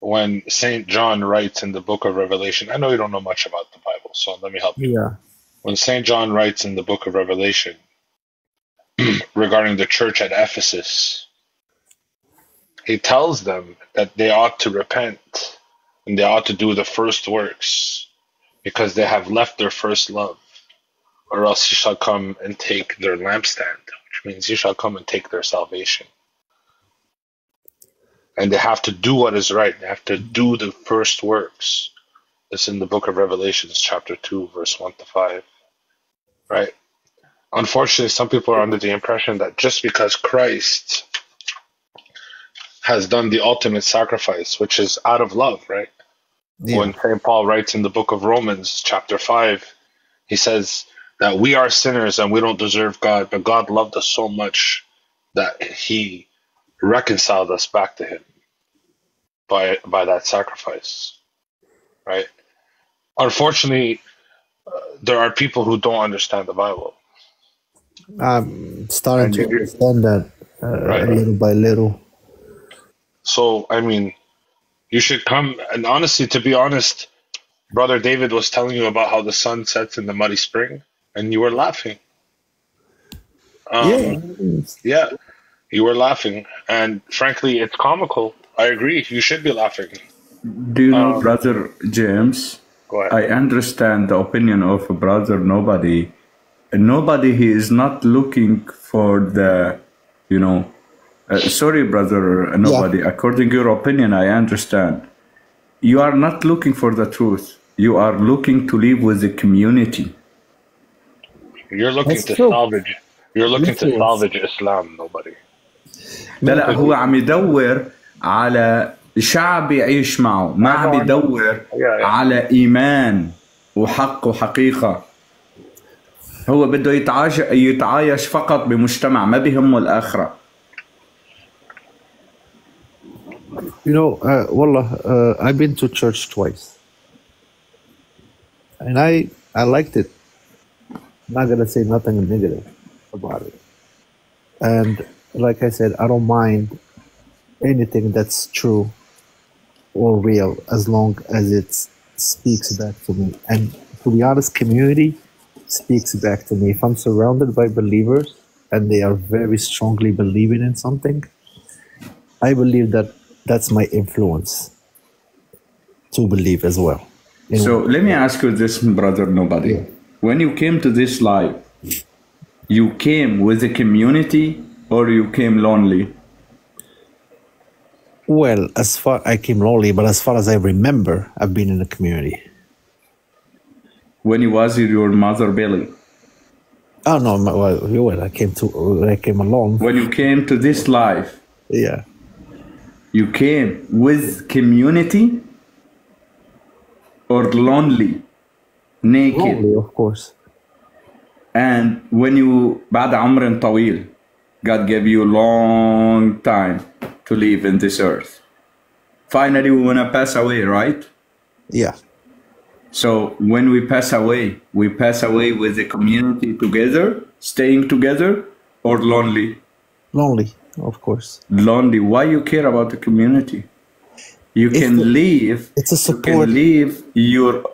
When St. John writes in the book of Revelation, I know you don't know much about the Bible, so let me help you. Yeah. When St. John writes in the book of Revelation regarding the church at Ephesus, he tells them that they ought to repent and they ought to do the first works because they have left their first love, or else he shall come and take their lampstand, which means he shall come and take their salvation. And they have to do what is right. They have to do the first works. It's in the book of Revelation, chapter 2, verse 1 to 5. Right? Unfortunately, some people are under the impression that just because Christ has done the ultimate sacrifice, which is out of love, right? Yeah. When St. Paul writes in the book of Romans, chapter 5, he says that we are sinners and we don't deserve God, but God loved us so much that he reconciled us back to him by that sacrifice, right? Unfortunately, there are people who don't understand the Bible. I'm starting to understand that right. Little by little. So, I mean, you should come, and honestly, to be honest, Brother David was telling you about how the sun sets in the muddy spring, and you were laughing. Yeah. You were laughing, and frankly, it's comical. I agree. You should be laughing. Do you know, Brother James? Go ahead. I understand the opinion of Brother Nobody. Nobody, he is not looking for the, you know, sorry, Brother Nobody. Yeah. According to your opinion, I understand. You are not looking for the truth. You are looking to live with the community. You're looking to salvage. You're looking to salvage Islam, Nobody. لا هو عم يدور على شعب يعيش معه، ما عم يدور على إيمان وحق وحقيقة. هو بده يتعايش فقط بمجتمع، ما بيهمه الآخرة. You know, wallah, I've been to church twice, and I liked it. I'm not gonna say nothing negative about it, and like I said, I don't mind anything that's true or real as long as it speaks back to me. And to be honest, community speaks back to me. If I'm surrounded by believers and they are very strongly believing in something, I believe that that's my influence to believe as well. So let me ask you this, Brother Nobody. When you came to this life, you came with a community or you came lonely? Well, I came lonely, but as far as I remember, I've been in a community. When you was in your mother belly? Oh no, I came alone. When you came to this life, yeah, you came with community or lonely, naked? Lonely, of course. And when you بعد عمر طويل, God gave you a long time to live in this earth. Finally, we want to pass away, right? Yeah. So when we pass away with the community together, staying together, or lonely? Lonely, of course. Lonely. Why you care about the community? You can leave. It's a support. You can leave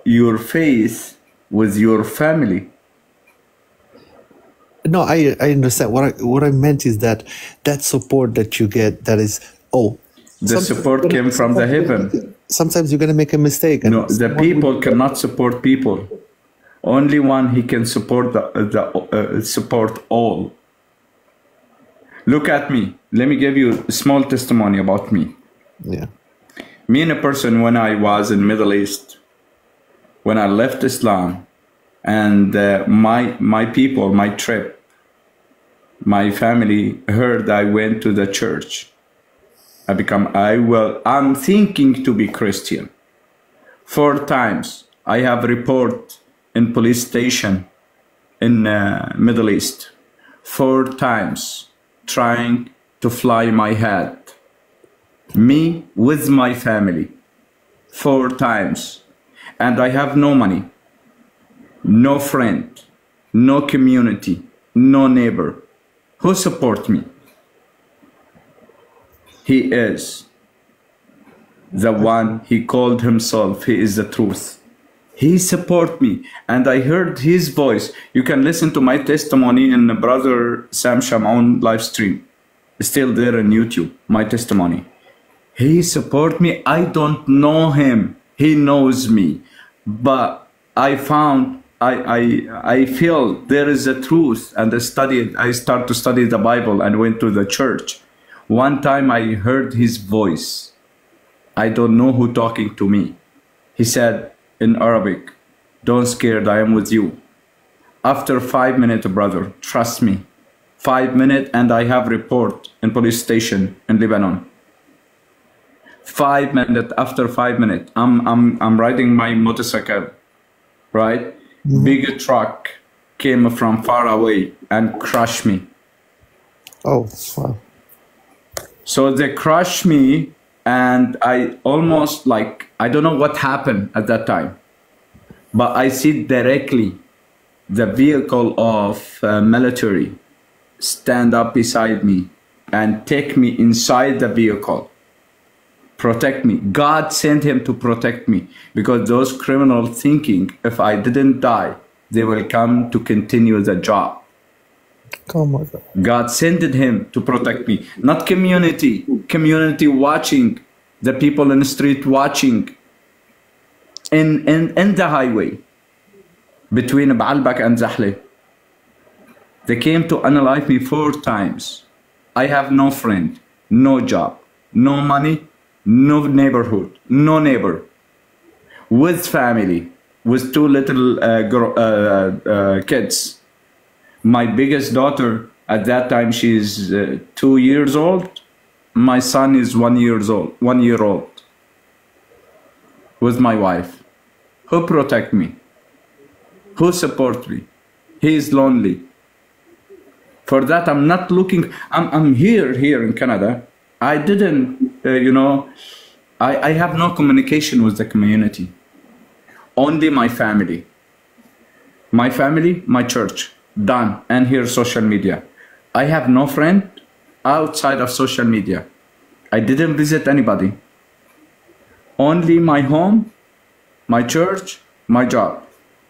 your faith with your family. No, I understand. What I meant is that support that you get, that is, the support came from the heaven. Sometimes you're going to make a mistake. No, the people cannot support people. Only one he can support support all. Look at me. Let me give you a small testimony about me. Yeah. Me and a person, when I was in Middle East, when I left Islam, and my people, my trip, my family heard I went to the church. I'm thinking to be Christian. 4 times I have report in police station in Middle East. 4 times trying to fly my hat. Me with my family. 4 times. And I have no money, no friend, no community, no neighbor. Who support me? He is the one, he called himself, he is the truth. He support me, and I heard his voice. You can listen to my testimony in Brother Sam Shamoun live stream. It's still there on YouTube, my testimony. He support me. I don't know him. He knows me. But I found, I feel there is a truth, and I start to study the Bible and went to the church. One time I heard his voice. I don't know who talking to me. He said in Arabic, "Don't scared, I am with you." After 5 minutes, brother, trust me, 5 minutes, and I have report in police station in Lebanon. 5 minutes, after 5 minutes, I'm riding my motorcycle, right? Mm-hmm. Big truck came from far away and crushed me. Oh, wow. So they crushed me, and I almost I don't know what happened at that time, but I see directly the vehicle of military stand up beside me and take me inside the vehicle, protect me. God sent him to protect me, because those criminals thinking if I didn't die, they will come to continue the job. Oh my God. God sent him to protect me, not community. Community watching, the people in the street watching, in the highway between Baalbek and Zahle. They came to analyze me 4 times. I have no friend, no job, no money, no neighborhood, no neighbor. With family, with 2 little kids. My biggest daughter, at that time, she's 2 years old. My son is 1 year old. With my wife. Who protect me? Who support me? He is lonely. For that, I'm not looking. I'm here in Canada. I didn't, I have no communication with the community. Only my family. My family, my church. Done. And here, social media. I have no friend outside of social media. I didn't visit anybody. Only my home, my church, my job.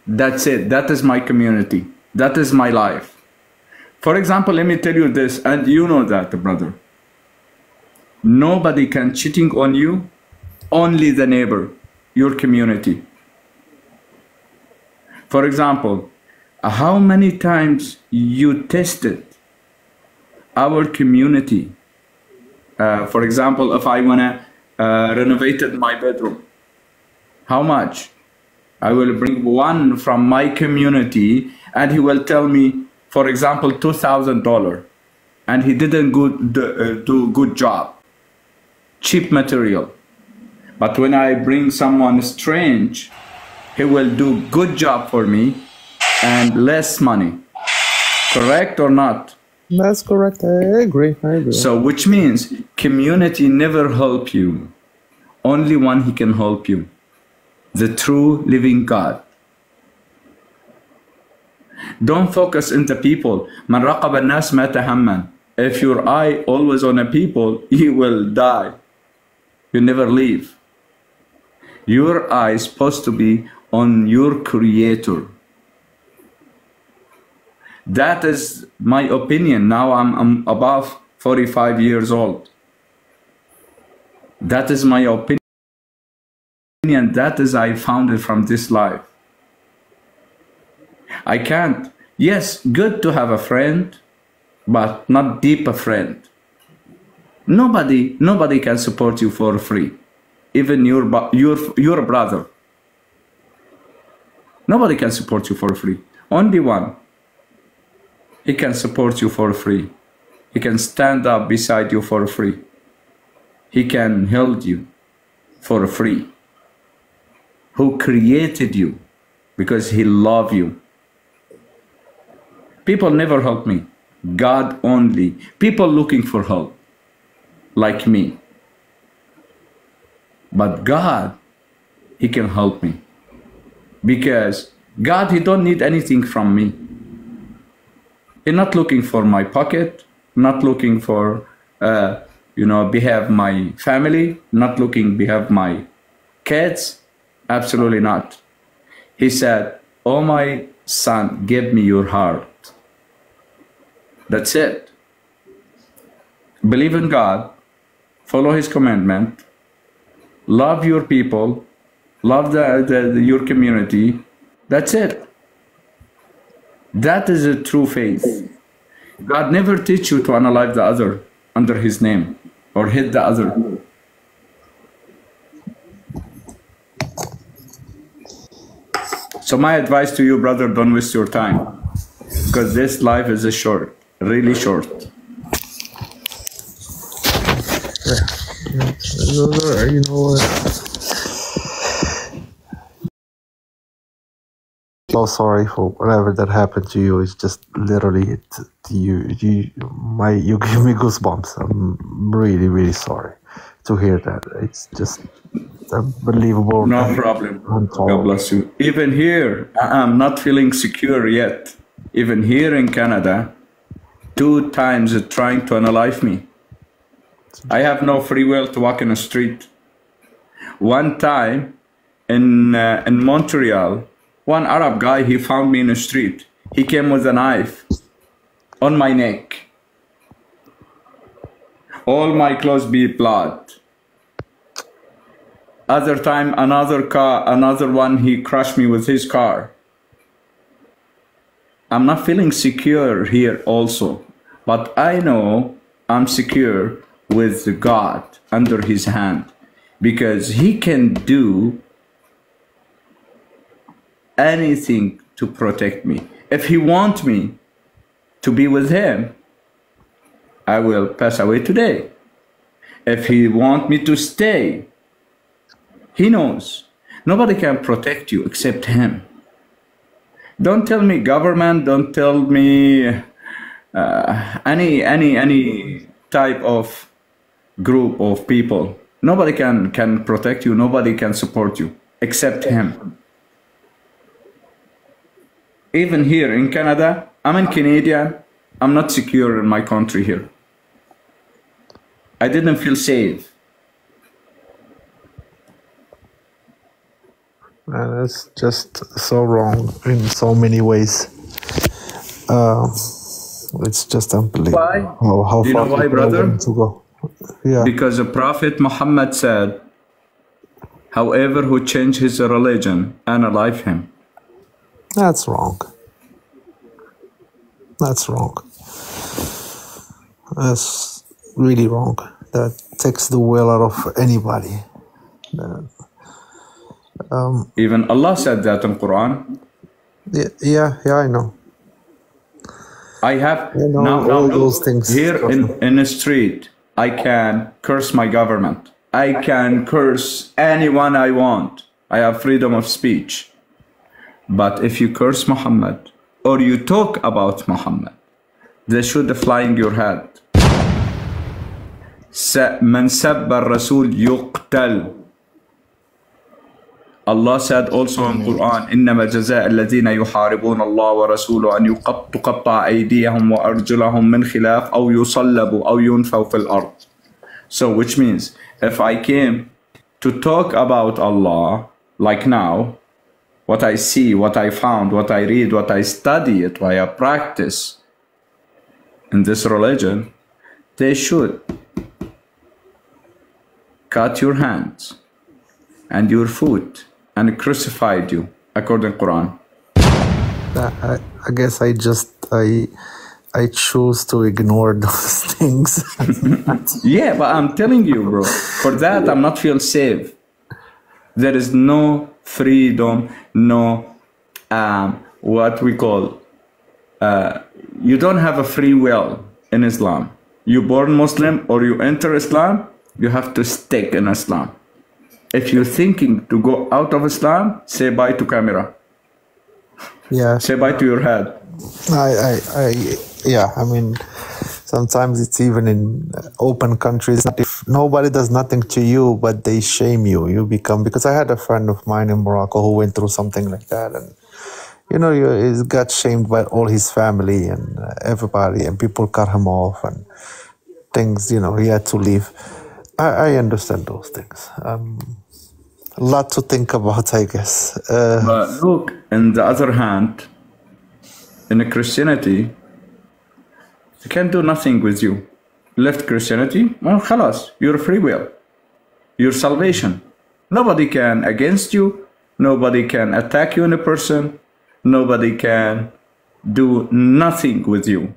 That's it. That is my community. That is my life. For example, let me tell you this, and you know that, brother. Nobody can cheating on you, only the neighbor, your community. For example, How many times you tested our community? For example, if I wanna renovated my bedroom, how much? I will bring one from my community and he will tell me, for example, $2,000, and he didn't do good job, cheap material. But when I bring someone strange, he will do good job for me and less money. Correct or not? That's correct. I agree. So which means community never help you. Only one he can help you. The true living God. Don't focus into people. من راقب الناس ما تهمن. If your eye always on a people, you will die. You never leave. Your eye is supposed to be on your Creator. That is my opinion. Now I'm above 45 years old. That is my opinion. That is I found it from this life. I can't. Yes, good to have a friend, but not deep a friend. Nobody can support you for free. Even your brother. Nobody can support you for free. Only one. He can support you for free. He can stand up beside you for free. He can help you for free. Who created you because he loves you. People never help me. God only. People looking for help. Like me. But God, he can help me. Because God, he don't need anything from me. He's not looking for my pocket, not looking for, behave my family, not looking behave my kids. Absolutely not. He said, oh my son, give me your heart. That's it. Believe in God, follow his commandment, love your people, love your community. That's it. That is a true faith. God never teach you to analyze the other under his name or hate the other. So my advice to you, brother, don't waste your time, because this life is a short, really short. You know what? So sorry for whatever that happened to you. It's just literally you give me goosebumps. I'm really, really sorry to hear that. It's just unbelievable. No problem. God bless you. Even here, I'm not feeling secure yet. Even here in Canada, 2 times trying to unalive me. I have no free will to walk in the street. One time in Montreal, one Arab guy, he found me in the street. He came with a knife on my neck. All my clothes be blood. Other time, another one, he crushed me with his car. I'm not feeling secure here also, but I know I'm secure with God under his hand, because he can do anything to protect me. If he wants me to be with him, I will pass away today. If he wants me to stay, he knows. Nobody can protect you except him. Don't tell me government, don't tell me any type of group of people. Nobody can protect you, nobody can support you except him. Even here in Canada, I'm a Canadian, I'm not secure in my country here. I didn't feel safe. And it's just so wrong in so many ways. It's just unbelievable. Why? How you far know why, brother? to go. Yeah. Because the Prophet Muhammad said, however who change his religion, unalive him. That's wrong. That's wrong. That's really wrong. That takes the will out of anybody. Even Allah said that in Quran. Yeah, I know. I have now all those things here in the street. I can curse my government. I can curse anyone I want. I have freedom of speech. But if you curse Muhammad or you talk about Muhammad, they should fly in your head. من سب الرسول يقتل. Allah said also in Quran, إنما جزاء الذين يحاربون الله ورسوله أن تقطع أيديهم وأرجلهم من خلاف أو يصلبوا أو ينفوا في الأرض. So which means if I came to talk about Allah like now, what I see, what I found, what I read, what I study, what I practice in this religion, they should cut your hands and your foot and crucified you according to Quran. I guess I choose to ignore those things. Yeah, but I'm telling you, bro, for that I'm not feel safe. There is no freedom, no what we call you don't have a free will in Islam. You born Muslim or you enter Islam, you have to stick in Islam. If you're thinking to go out of Islam, say bye to camera. Yeah. Say bye to your head. I mean, sometimes it's even in open countries. If nobody does nothing to you, but they shame you, you become, because I had a friend of mine in Morocco who went through something like that. And, he got shamed by all his family and everybody, and people cut him off and things, he had to leave. I understand those things. A lot to think about, I guess. But look, on the other hand, in Christianity, they can't do nothing with you. Left Christianity, well, khalas, your free will, your salvation. Nobody can against you. Nobody can attack you in a person. Nobody can do nothing with you.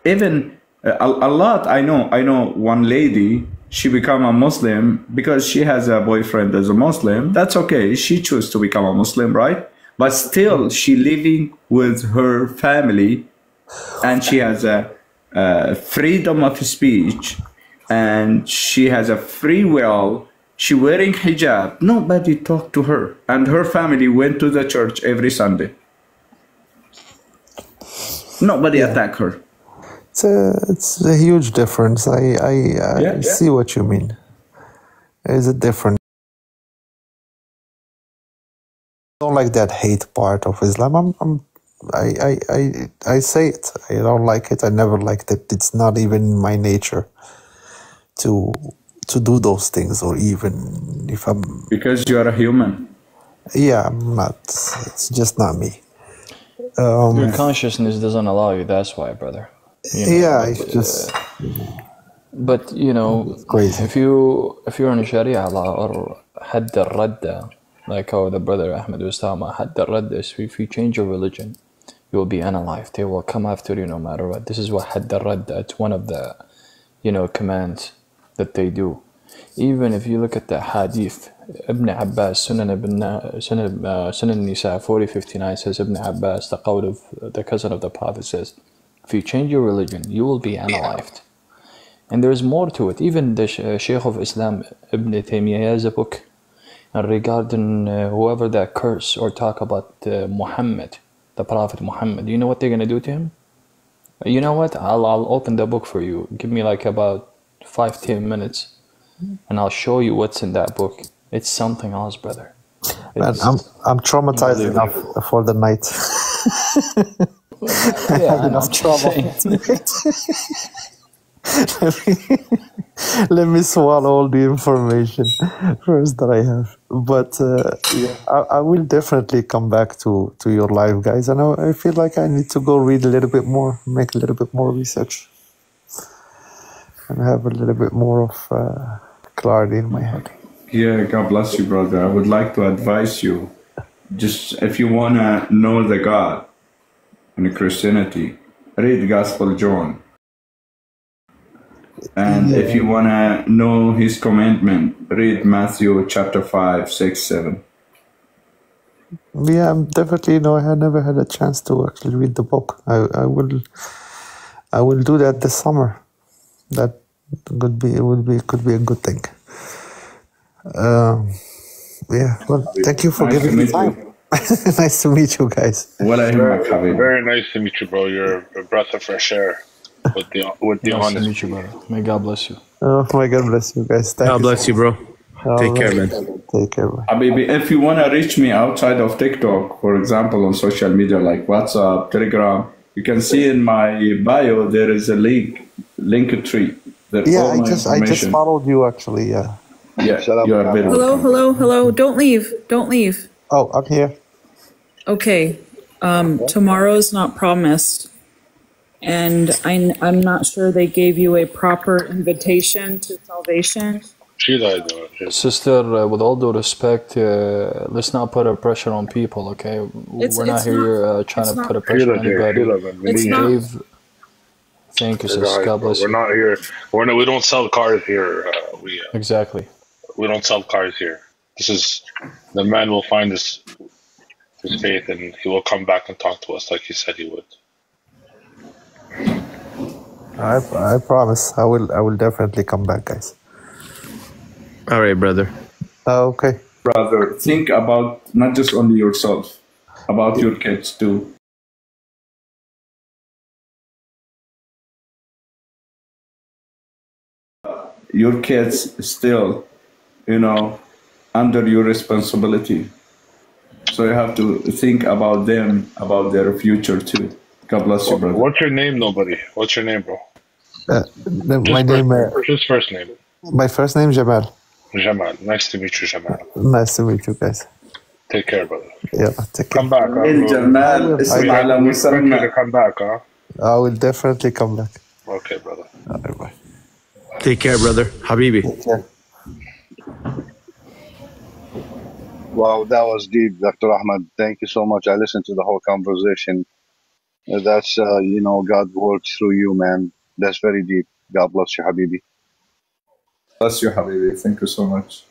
Even a lot, I know one lady, she become a Muslim because she has a boyfriend as a Muslim. That's okay. She chose to become a Muslim, right? But still, she living with her family, and she has a freedom of speech, and she has a free will. She wearing hijab. Nobody talked to her, and her family went to the church every Sunday. Nobody attacked her. It's a huge difference. I see what you mean. It's a difference. I don't like that hate part of Islam. I say it. I don't like it. I never liked it. It's not even in my nature to do those things, or even if I'm... Because you are a human. Yeah, I'm not. It's just not me. Your consciousness doesn't allow you. That's why, brother. It's just... But crazy. if you're in Sharia law or حد الردة, like how the brother Ahmad was talking about, حد الردة, so if you change your religion, you will be unalived. They will come after you no matter what. This is what حد الردة. It's one of the commands that they do. Even if you look at the hadith, Ibn Abbas, Sunan Nisa 4059 says, Ibn Abbas, the qawl of the cousin of the Prophet, says, if you change your religion, you will be unalived. And there's more to it. Even the Shaykh of Islam, Ibn Taymiyyah, has a book regarding whoever that curse or talk about Muhammad, the Prophet Muhammad. You know what they're going to do to him? You know what? I'll open the book for you. Give me like about 5-10 minutes, and I'll show you what's in that book. It's something else, brother. Man, I'm traumatized enough for the night. Yeah, enough trouble. Let me swallow all the information first that I have. But I will definitely come back to your live, guys. And I feel like I need to go read a little bit more, make a little bit more research, and have a little bit more of clarity in my head. Yeah, God bless you, brother. I would like to advise you, just if you want to know the God, in Christianity, read Gospel John. And if you want to know his commandment, read Matthew chapter 5, 6, 7. Yeah, I'm definitely, I have never had a chance to actually read the book. I will do that this summer. That could be a good thing. Yeah, well, thank you for giving me time. Nice to meet you guys. Very nice to meet you, bro. You're a breath of fresh air with the Nice honesty. to meet you, brother. May God bless you. Oh my God bless you guys. Thank God you bless so you, bro. much. Take care, man. Take care, man. Habibi, if you want to reach me outside of TikTok, for example, on social media like WhatsApp, Telegram, you can see in my bio there is a link tree. Yeah, I just followed you actually. Yeah. Yeah, you are very welcome. Hello. Don't leave. Oh, I'm here. Okay. Tomorrow's not promised. And I'm not sure they gave you a proper invitation to salvation. Sister, with all due respect, let's not put a pressure on people, okay? We're not here trying to put a pressure on anybody. Thank you, sister. God bless you. We're not here. We don't sell cars here. Exactly. We don't sell cars here. The man will find his faith, and he will come back and talk to us like he said he would. I promise. I will definitely come back, guys. All right, brother. Okay. Brother, think about not just only yourself, about your kids too. Your kids still, under your responsibility. So you have to think about them, about their future too. God bless you, brother. What's your name, nobody? What's your name, bro? Just first name. My first name, Jamal. Jamal. Nice to meet you, Jamal. Nice to meet you guys. Take care, brother. Yeah, take care. Come back. Jamal, we expect you to come back, huh? I will definitely come back. Okay, brother. All right, bye. Take care, brother. Habibi. Take care. Wow, that was deep, Dr. Ahmad. Thank you so much. I listened to the whole conversation. That's, God works through you, man. That's very deep. God bless you, Habibi. Bless you, Habibi. Thank you so much.